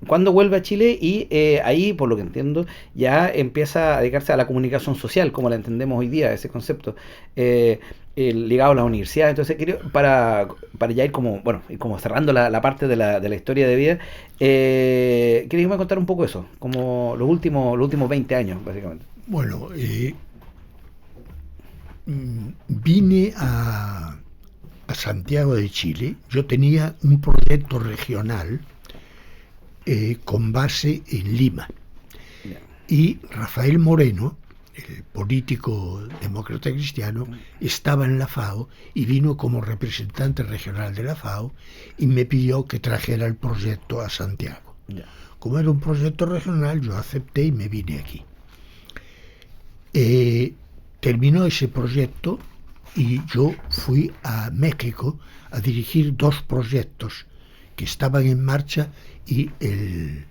Speaker 1: cuándo vuelve a Chile y ahí, por lo que entiendo, ya empieza a dedicarse a la comunicación social, como la entendemos hoy día, ese concepto, ligado a la universidad. Entonces, para ya ir como cerrando la parte de la historia de vida, quería contar un poco eso, como los últimos 20 años, básicamente.
Speaker 2: Bueno, vine a Santiago de Chile. Yo tenía un proyecto regional con base en Lima. Y Rafael Moreno, el político demócrata cristiano, estaba en la FAO y vino como representante regional de la FAO y me pidió que trajera el proyecto a Santiago. Como era un proyecto regional, yo acepté y me vine aquí. Terminó ese proyecto y yo fui a México a dirigir 2 proyectos que estaban en marcha y el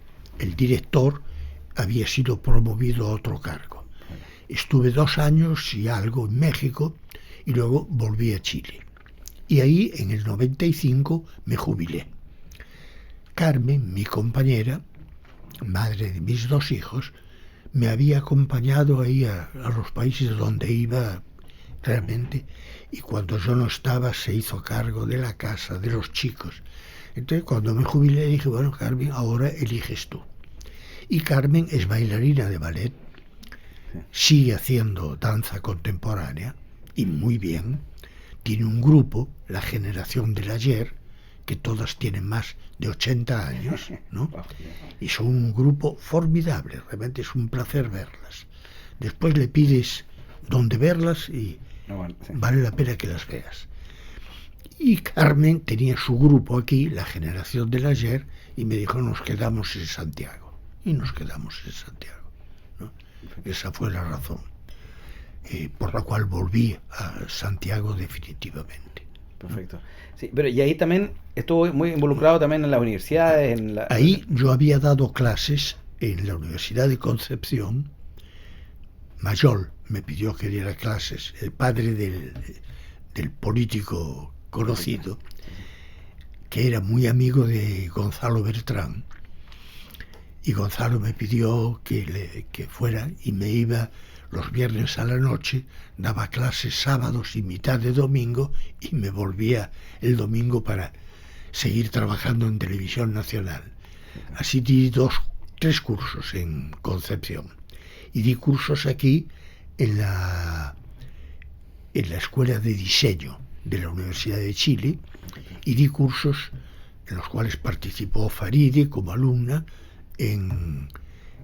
Speaker 2: director había sido promovido a otro cargo. Estuve 2 años y algo en México y luego volví a Chile. Y ahí, en el 95, me jubilé. Carmen, mi compañera, madre de mis 2 hijos, me había acompañado ahí a los países donde iba realmente, y cuando yo no estaba se hizo cargo de la casa, de los chicos. Entonces, cuando me jubilé, dije, bueno, Carmen, ahora eliges tú. Y Carmen es bailarina de ballet, sigue haciendo danza contemporánea, y muy bien. Tiene un grupo, la generación del ayer, que todas tienen más de 80 años, ¿no? Y son un grupo formidable, realmente es un placer verlas. Después le pides dónde verlas y vale la pena que las veas. Y Carmen tenía su grupo aquí, la generación del ayer, y me dijo, nos quedamos en Santiago. Y nos quedamos en Santiago, ¿no? Esa fue la razón por la cual volví a Santiago definitivamente.
Speaker 1: Perfecto. Sí, pero y ahí también estuvo muy involucrado también en las universidades.
Speaker 2: Ahí yo había dado clases en la Universidad de Concepción. Mayol me pidió que diera clases, el padre del político conocido, que era muy amigo de Gonzalo Bertrán. Y Gonzalo me pidió que fuera, y me iba los viernes a la noche, daba clases sábados y mitad de domingo, y me volvía el domingo para seguir trabajando en Televisión Nacional. Así di 3 cursos en Concepción, y di cursos aquí en la Escuela de Diseño de la Universidad de Chile, y di cursos en los cuales participó Faride como alumna en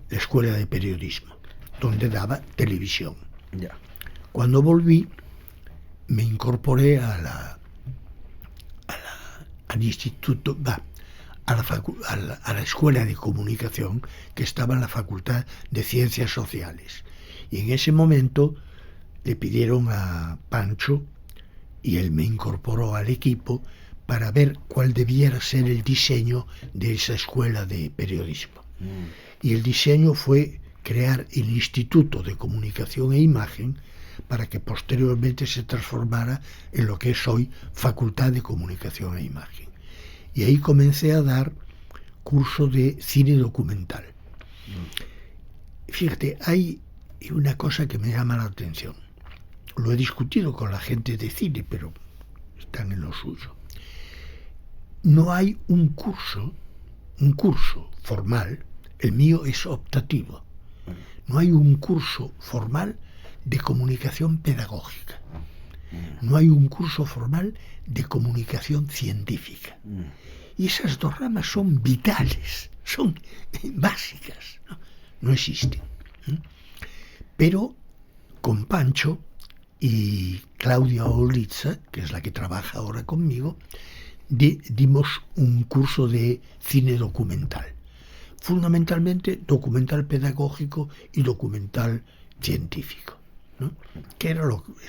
Speaker 2: la Escuela de Periodismo, donde daba televisión.
Speaker 1: Ya.
Speaker 2: Cuando volví, me incorporé al instituto, a la Escuela de Comunicación, que estaba en la Facultad de Ciencias Sociales. Y en ese momento le pidieron a Pancho, y él me incorporó al equipo para ver cuál debiera ser el diseño de esa escuela de periodismo. Y el diseño fue crear el Instituto de Comunicación e Imagen, para que posteriormente se transformara en lo que es hoy Facultad de Comunicación e Imagen. Y ahí comencé a dar curso de cine documental. Fíjate, hay una cosa que me llama la atención. Lo he discutido con la gente de cine, pero están en lo suyo. No hay un curso formal, el mío es optativo. No hay un curso formal de comunicación pedagógica. No hay un curso formal de comunicación científica. Y esas 2 ramas son vitales, son básicas. No existen. Pero con Pancho y Claudia Olitza, que es la que trabaja ahora conmigo, dimos un curso de cine documental. Fundamentalmente documental pedagógico y documental científico, ¿no? Que es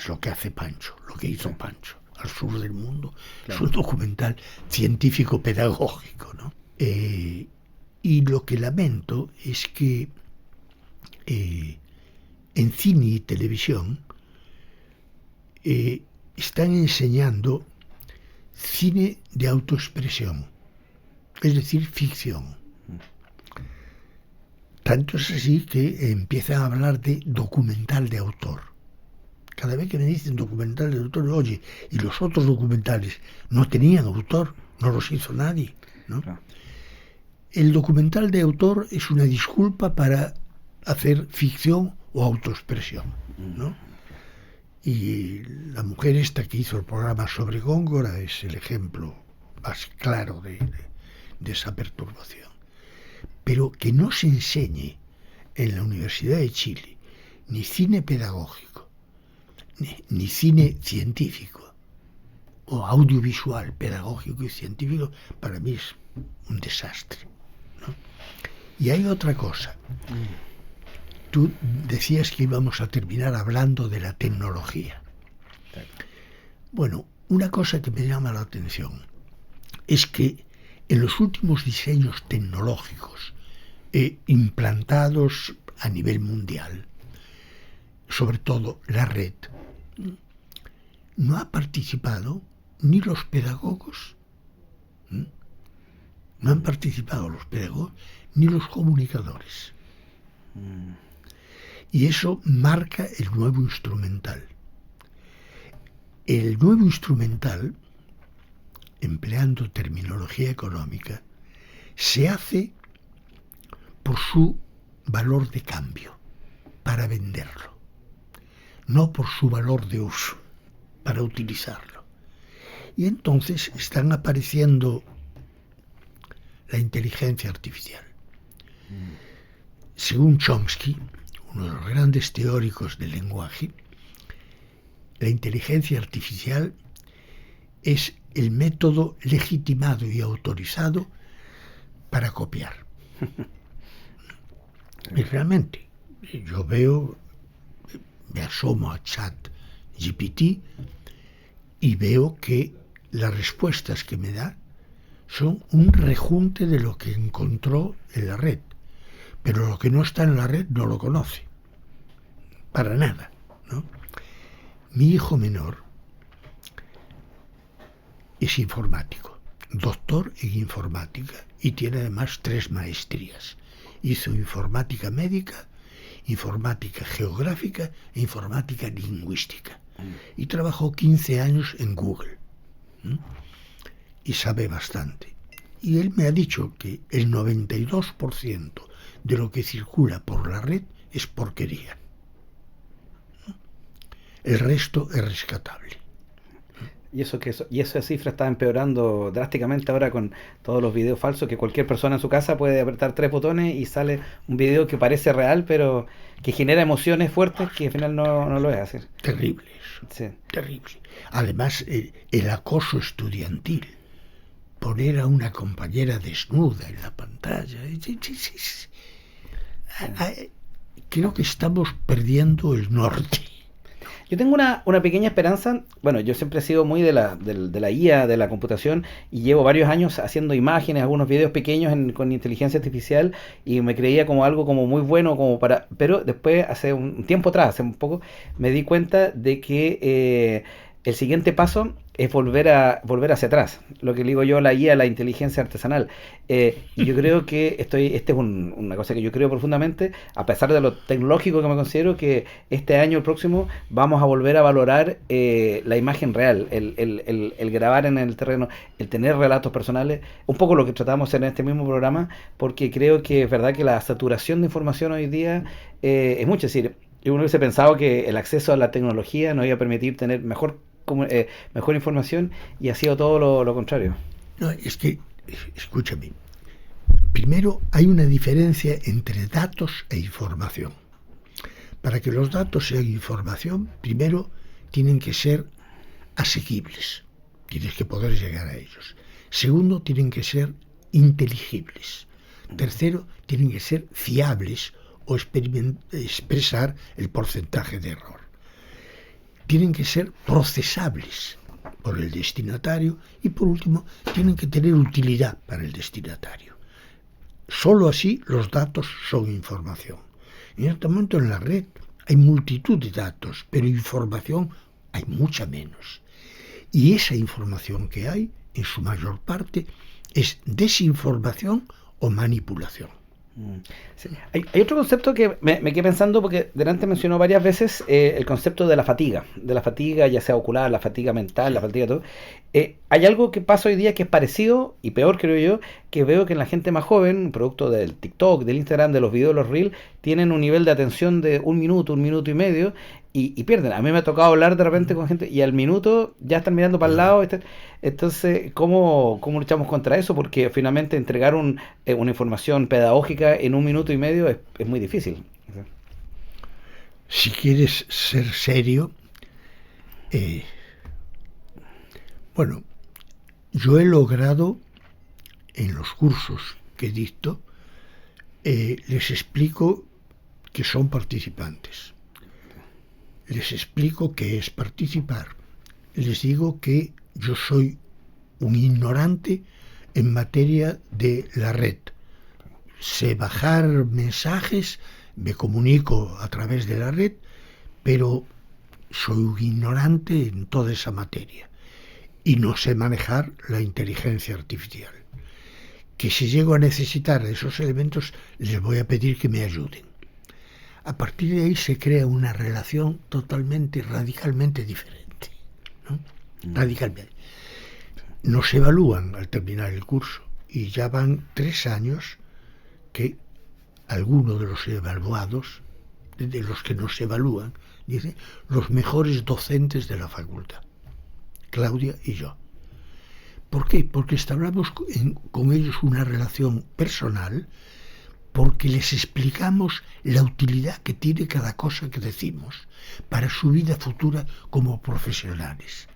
Speaker 2: lo que hace Pancho, lo que hizo Pancho al sur del mundo. Claro. Es un documental científico pedagógico, ¿no? Y lo que lamento es que en cine y televisión están enseñando cine de autoexpresión, es decir, ficción. Tanto es así que empiezan a hablar de documental de autor. Cada vez que me dicen documental de autor, oye, y los otros documentales no tenían autor, no los hizo nadie, ¿no? Claro. El documental de autor es una disculpa para hacer ficción o autoexpresión, ¿no? Y la mujer esta que hizo el programa sobre Góngora es el ejemplo más claro de esa perturbación. Pero que no se enseñe en la Universidad de Chile ni cine pedagógico, ni cine científico, o audiovisual pedagógico y científico, para mí es un desastre, ¿no? Y hay otra cosa. Tú decías que íbamos a terminar hablando de la tecnología. Bueno, una cosa que me llama la atención es que en los últimos diseños tecnológicos implantados a nivel mundial, sobre todo la red, no ha participado ni los pedagogos, no han participado los pedagogos, ni los comunicadores. Y eso marca el nuevo instrumental. El nuevo instrumental, empleando terminología económica, se hace por su valor de cambio, para venderlo, no por su valor de uso, para utilizarlo. Y entonces están apareciendo la inteligencia artificial. Según Chomsky, uno de los grandes teóricos del lenguaje, la inteligencia artificial es el método legitimado y autorizado para copiar. Y realmente, yo me asomo a ChatGPT y veo que las respuestas que me da son un rejunte de lo que encontró en la red. Pero lo que no está en la red no lo conoce. Para nada, ¿no? Mi hijo menor es informático, doctor en informática, y tiene además 3 maestrías. Hizo informática médica, informática geográfica e informática lingüística. Y trabajó 15 años en Google. Y sabe bastante. Y él me ha dicho que el 92% de lo que circula por la red es porquería. El resto es rescatable.
Speaker 1: Y esa cifra está empeorando drásticamente ahora con todos los videos falsos, que cualquier persona en su casa puede apretar 3 botones y sale un video que parece real, pero que genera emociones fuertes que al final no lo es así.
Speaker 2: Terrible eso. Sí. Terrible. Además, el acoso estudiantil. Poner a una compañera desnuda en la pantalla. Creo que estamos perdiendo el norte.
Speaker 1: Yo tengo una pequeña esperanza. Bueno, yo siempre he sido muy de la IA, de la computación, y llevo varios años haciendo imágenes, algunos videos pequeños con inteligencia artificial, y me creía como algo como muy bueno, pero después, hace un tiempo atrás, hace un poco, me di cuenta de que el siguiente paso es volver hacia atrás, lo que digo yo, la IA, la inteligencia artesanal. Y yo creo que esta es una cosa que yo creo profundamente, a pesar de lo tecnológico que me considero, que este año, el próximo, vamos a volver a valorar la imagen real, el grabar en el terreno, el tener relatos personales, un poco lo que tratamos en este mismo programa, porque creo que es verdad que la saturación de información hoy día es mucho. Es decir, uno hubiese pensado que el acceso a la tecnología nos iba a permitir tener mejor información, y ha sido todo lo contrario.
Speaker 2: No, es que, escúchame, primero hay una diferencia entre datos e información. Para que los datos sean información, primero tienen que ser asequibles, tienes que poder llegar a ellos. Segundo, tienen que ser inteligibles. Tercero, tienen que ser fiables o expresar el porcentaje de error. Tienen que ser procesables por el destinatario y, por último, tienen que tener utilidad para el destinatario. Solo así los datos son información. En este momento en la red hay multitud de datos, pero información hay mucha menos. Y esa información que hay, en su mayor parte, es desinformación o manipulación.
Speaker 1: Sí. Hay otro concepto que me quedé pensando, porque delante mencionó varias veces el concepto de la fatiga, ya sea ocular, la fatiga mental, la fatiga todo. Hay algo que pasa hoy día que es parecido y peor, creo yo, que veo que en la gente más joven, producto del TikTok, del Instagram, de los videos, los Reels, tienen un nivel de atención de 1 minuto, 1 minuto y medio, y pierden. A mí me ha tocado hablar de repente con gente y al minuto ya están mirando para el lado. Entonces, ¿cómo luchamos contra eso? Porque finalmente entregar una información pedagógica en 1 minuto y medio es muy difícil.
Speaker 2: Si quieres ser serio, bueno, yo he logrado en los cursos que dicto, les explico que son participantes. Les explico qué es participar. Les digo que yo soy un ignorante en materia de la red. Sé bajar mensajes, me comunico a través de la red, pero soy un ignorante en toda esa materia. y no sé manejar la inteligencia artificial. Que si llego a necesitar esos elementos, les voy a pedir que me ayuden. A partir de ahí se crea una relación totalmente, radicalmente diferente, ¿no? Radicalmente. Nos evalúan al terminar el curso y ya van 3 años que algunos de los evaluados, de los que nos evalúan, dicen los mejores docentes de la facultad, Claudia y yo. ¿Por qué? Porque establamos con ellos una relación personal, porque les explicamos la utilidad que tiene cada cosa que decimos para su vida futura como profesionales.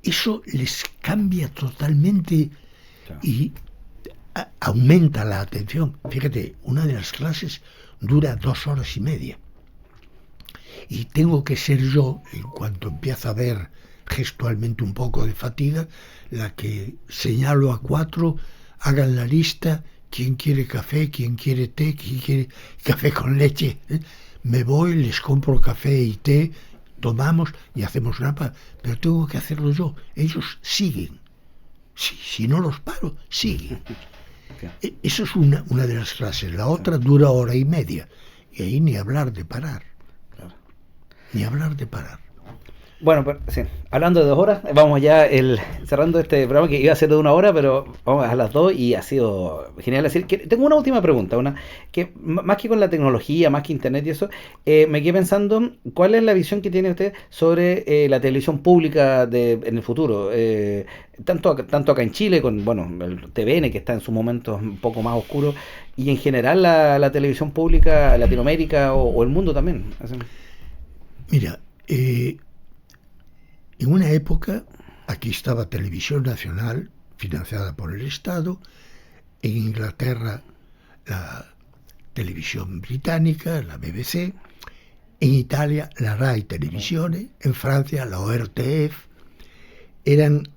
Speaker 2: Eso les cambia totalmente y aumenta la atención. Fíjate, una de las clases dura 2 horas y media. Y tengo que ser yo, en cuanto empiezo a ver gestualmente un poco de fatiga, la que señalo a 4, hagan la lista, quién quiere café, quién quiere té, quién quiere café con leche. Me voy, les compro café y té, tomamos y hacemos una pausa, pero tengo que hacerlo yo. Ellos siguen. Si no los paro, siguen. Eso es una de las clases. La otra dura 1 hora y media. Y ahí ni hablar de parar. Ni hablar de parar.
Speaker 1: Bueno, pues, sí. Hablando de 2 horas, vamos ya cerrando este programa que iba a ser de 1 hora, pero vamos a las 2 y ha sido genial. Decir que tengo una última pregunta, que más que con la tecnología, más que internet y eso, me quedé pensando, ¿cuál es la visión que tiene usted sobre la televisión pública en el futuro? Tanto acá en Chile, con el TVN, que está en sus momentos un poco más oscuro, y en general la televisión pública, Latinoamérica o el mundo también. Así.
Speaker 2: Mira, en una época, aquí estaba Televisión Nacional, financiada por el Estado, en Inglaterra la televisión británica, la BBC, en Italia la RAI Televisione, en Francia la ORTF. Eran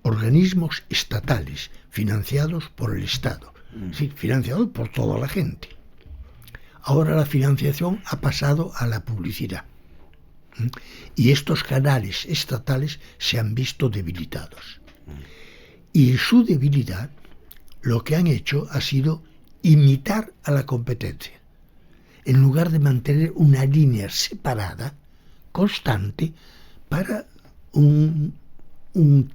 Speaker 2: organismos estatales financiados por el Estado, sí, financiados por toda la gente. Ahora la financiación ha pasado a la publicidad. Y estos canales estatales se han visto debilitados. Y en su debilidad lo que han hecho ha sido imitar a la competencia. En lugar de mantener una línea separada, constante, para un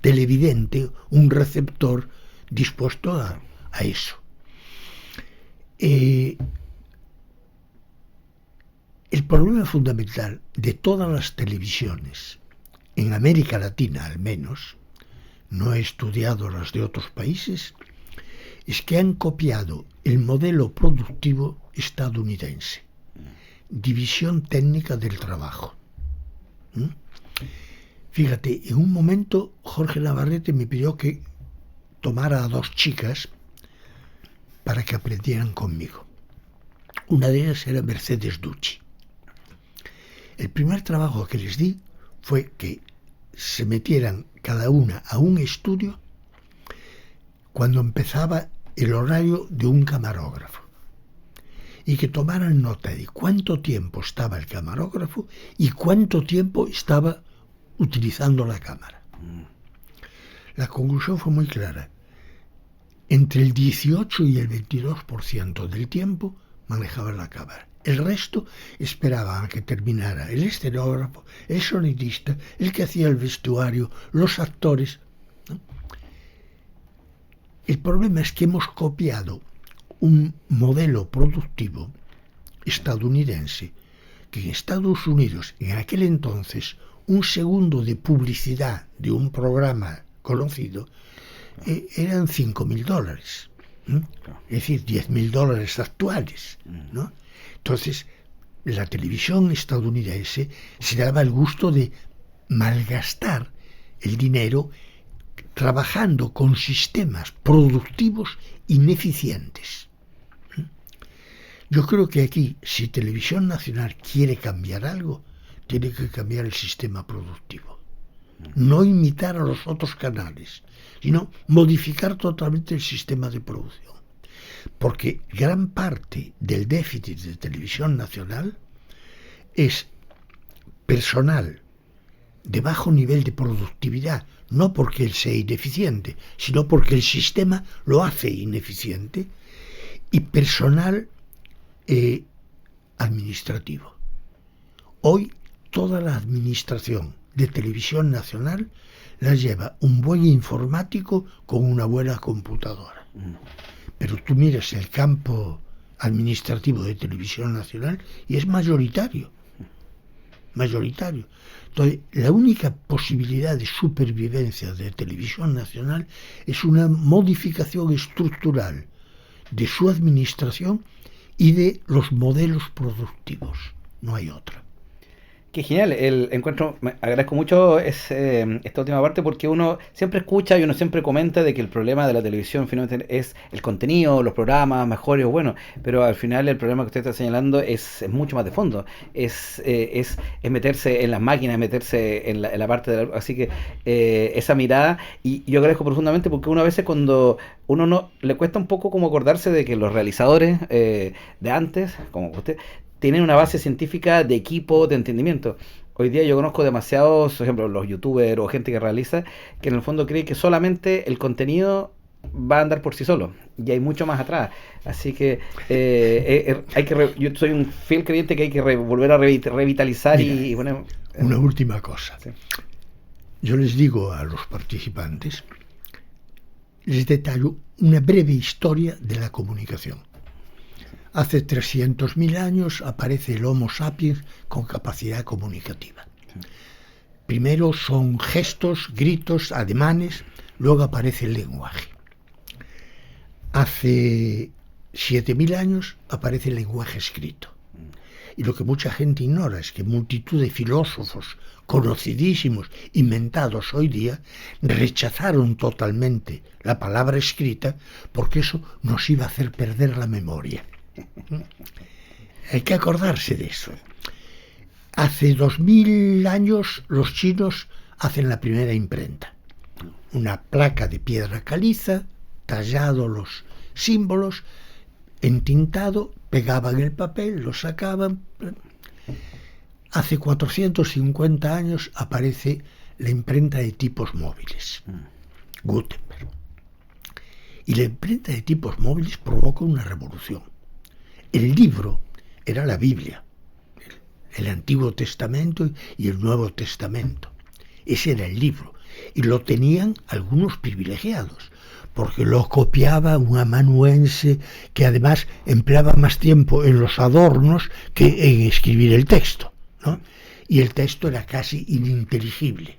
Speaker 2: televidente, un receptor dispuesto a eso. El problema fundamental de todas las televisiones, en América Latina al menos, no he estudiado las de otros países, es que han copiado el modelo productivo estadounidense. División técnica del trabajo. Fíjate, en un momento Jorge Navarrete me pidió que tomara a 2 chicas para que aprendieran conmigo. Una de ellas era Mercedes Ducci. El primer trabajo que les di fue que se metieran cada una a un estudio cuando empezaba el horario de un camarógrafo y que tomaran nota de cuánto tiempo estaba el camarógrafo y cuánto tiempo estaba utilizando la cámara. La conclusión fue muy clara. Entre el 18 y el 22% del tiempo manejaban la cámara. El resto esperaba a que terminara el escenógrafo, el sonidista, el que hacía el vestuario, los actores, ¿no? El problema es que hemos copiado un modelo productivo estadounidense que en Estados Unidos, en aquel entonces, un segundo de publicidad de un programa conocido eran $5.000, ¿no? Es decir, $10.000 actuales, ¿no? Entonces, la televisión estadounidense se daba el gusto de malgastar el dinero trabajando con sistemas productivos ineficientes. Yo creo que aquí, si Televisión Nacional quiere cambiar algo, tiene que cambiar el sistema productivo. No imitar a los otros canales, sino modificar totalmente el sistema de producción. Porque gran parte del déficit de Televisión Nacional es personal de bajo nivel de productividad, no porque él sea ineficiente, sino porque el sistema lo hace ineficiente, y personal administrativo. Hoy toda la administración de Televisión Nacional la lleva un buen informático con una buena computadora. Pero tú miras el campo administrativo de Televisión Nacional y es mayoritario. Entonces, la única posibilidad de supervivencia de Televisión Nacional es una modificación estructural de su administración y de los modelos productivos. No hay otra.
Speaker 1: Qué genial, el encuentro, me agradezco mucho esta última parte, porque uno siempre escucha y uno siempre comenta de que el problema de la televisión finalmente es el contenido, los programas mejores o buenos, pero al final el problema que usted está señalando es mucho más de fondo, es meterse en las máquinas, meterse en la parte de así que esa mirada, y yo agradezco profundamente, porque uno a veces cuando uno no le cuesta un poco como acordarse de que los realizadores de antes, como usted, tienen una base científica de equipo, de entendimiento. Hoy día yo conozco demasiados, por ejemplo, los youtubers o gente que realiza, que en el fondo cree que solamente el contenido va a andar por sí solo, y hay mucho más atrás. Así que yo soy un fiel creyente que hay que volver a revitalizar. Mira, y bueno,
Speaker 2: una última cosa. Sí. Yo les digo a los participantes, les detallo una breve historia de la comunicación. Hace 300.000 años aparece el Homo sapiens con capacidad comunicativa. Primero son gestos, gritos, ademanes, luego aparece el lenguaje. Hace 7.000 años aparece el lenguaje escrito. Y lo que mucha gente ignora es que multitud de filósofos conocidísimos, inventados hoy día, rechazaron totalmente la palabra escrita porque eso nos iba a hacer perder la memoria. Hay que acordarse de eso. Hace 2000 años los chinos hacen la primera imprenta. Una placa de piedra caliza, tallado los símbolos, entintado, pegaban el papel, lo sacaban. Hace 450 años aparece la imprenta de tipos móviles, Gutenberg. Y la imprenta de tipos móviles provoca una revolución. El libro era la Biblia, el Antiguo Testamento y el Nuevo Testamento. Ese era el libro. Y lo tenían algunos privilegiados, porque lo copiaba un amanuense que además empleaba más tiempo en los adornos que en escribir el texto, ¿no? Y el texto era casi ininteligible.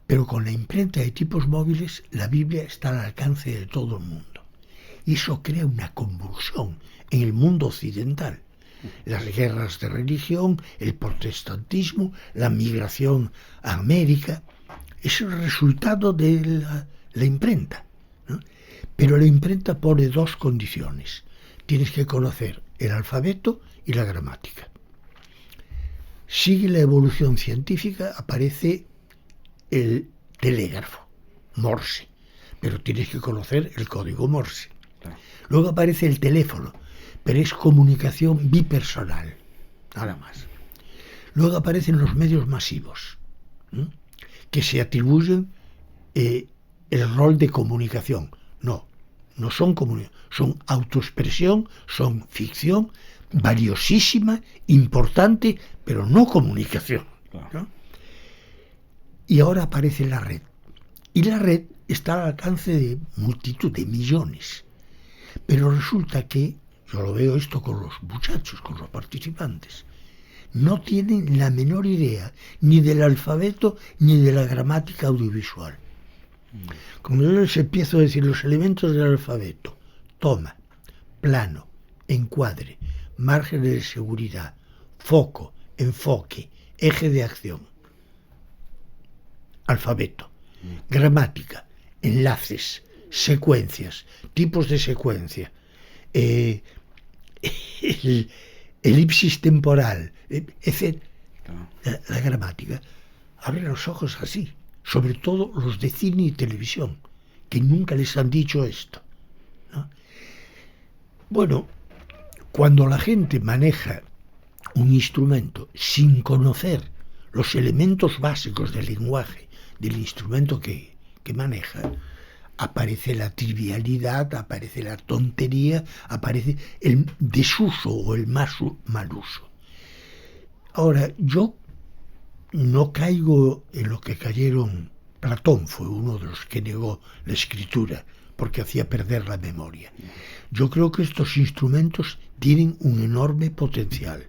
Speaker 2: Pero con la imprenta de tipos móviles, la Biblia está al alcance de todo el mundo. Y eso crea una convulsión en el mundo occidental. Las guerras de religión, el protestantismo, la migración a América, es el resultado de la imprenta, ¿no? Pero la imprenta pone dos condiciones. Tienes que conocer el alfabeto y la gramática. Sigue la evolución científica, aparece el telégrafo, Morse, pero tienes que conocer el código Morse. Luego aparece el teléfono, pero es comunicación bipersonal, nada más. Luego aparecen los medios masivos, que se atribuyen el rol de comunicación. No son comunicación, son autoexpresión, son ficción, valiosísima, importante, pero no comunicación, ¿no? Y ahora aparece la red. Y la red está al alcance de multitud, de millones. Pero resulta que, yo lo veo esto con los muchachos, con los participantes, no tienen la menor idea ni del alfabeto ni de la gramática audiovisual. Como yo les empiezo a decir los elementos del alfabeto: toma, plano, encuadre, márgenes de seguridad, foco, enfoque, eje de acción. Alfabeto, gramática, enlaces, secuencias, tipos de secuencia, elipsis temporal, etc. La gramática abre los ojos así, sobre todo los de cine y televisión, que nunca les han dicho esto, ¿no? Bueno, cuando la gente maneja un instrumento sin conocer los elementos básicos del lenguaje, del instrumento que maneja, aparece la trivialidad, aparece la tontería, aparece el desuso o el mal uso. Ahora, yo no caigo en lo que cayeron. Platón fue uno de los que negó la escritura porque hacía perder la memoria. Yo creo que estos instrumentos tienen un enorme potencial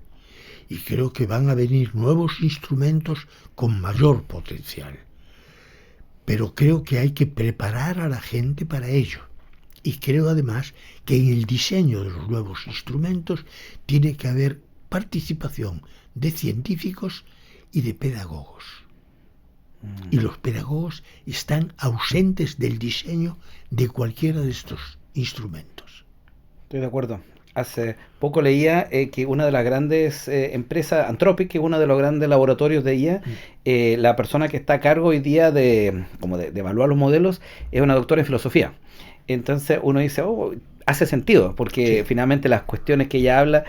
Speaker 2: y creo que van a venir nuevos instrumentos con mayor potencial. Pero creo que hay que preparar a la gente para ello. Y creo además que en el diseño de los nuevos instrumentos tiene que haber participación de científicos y de pedagogos. Y los pedagogos están ausentes del diseño de cualquiera de estos instrumentos.
Speaker 1: Estoy de acuerdo. Hace poco leía que una de las grandes empresas, Anthropic, que es uno de los grandes laboratorios de IA, la persona que está a cargo hoy día de evaluar los modelos es una doctora en filosofía. Entonces uno dice, hace sentido, porque finalmente las cuestiones que ella habla,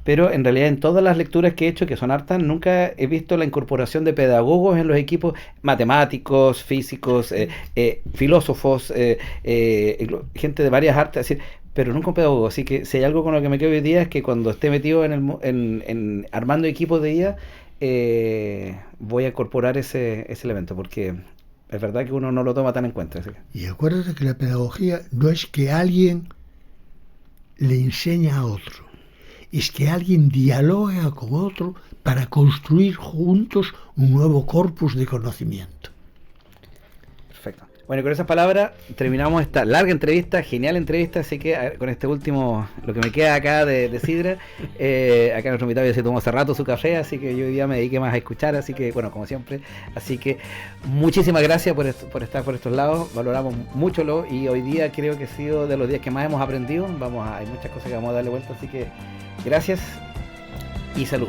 Speaker 1: pero en realidad en todas las lecturas que he hecho, que son hartas, nunca he visto la incorporación de pedagogos en los equipos, matemáticos, físicos, filósofos, gente de varias artes, es decir, pero nunca un pedagogo. Así que si hay algo con lo que me quedo hoy día es que cuando esté metido en armando equipos de IA, voy a incorporar ese elemento, porque es verdad que uno no lo toma tan en cuenta. Así que.
Speaker 2: Y acuérdate que la pedagogía no es que alguien le enseña a otro, es que alguien dialoga con otro para construir juntos un nuevo corpus de conocimiento.
Speaker 1: Perfecto. Bueno, con esas palabras terminamos esta larga entrevista, genial entrevista, así que con este último, lo que me queda acá de Sidra, acá nuestro invitado ya se tomó hace rato su café, así que yo hoy día me dediqué más a escuchar, así que, bueno, como siempre, así que muchísimas gracias por estar por estos lados, valoramos mucho y hoy día creo que ha sido de los días que más hemos aprendido, hay muchas cosas que vamos a darle vuelta, así que gracias y salud.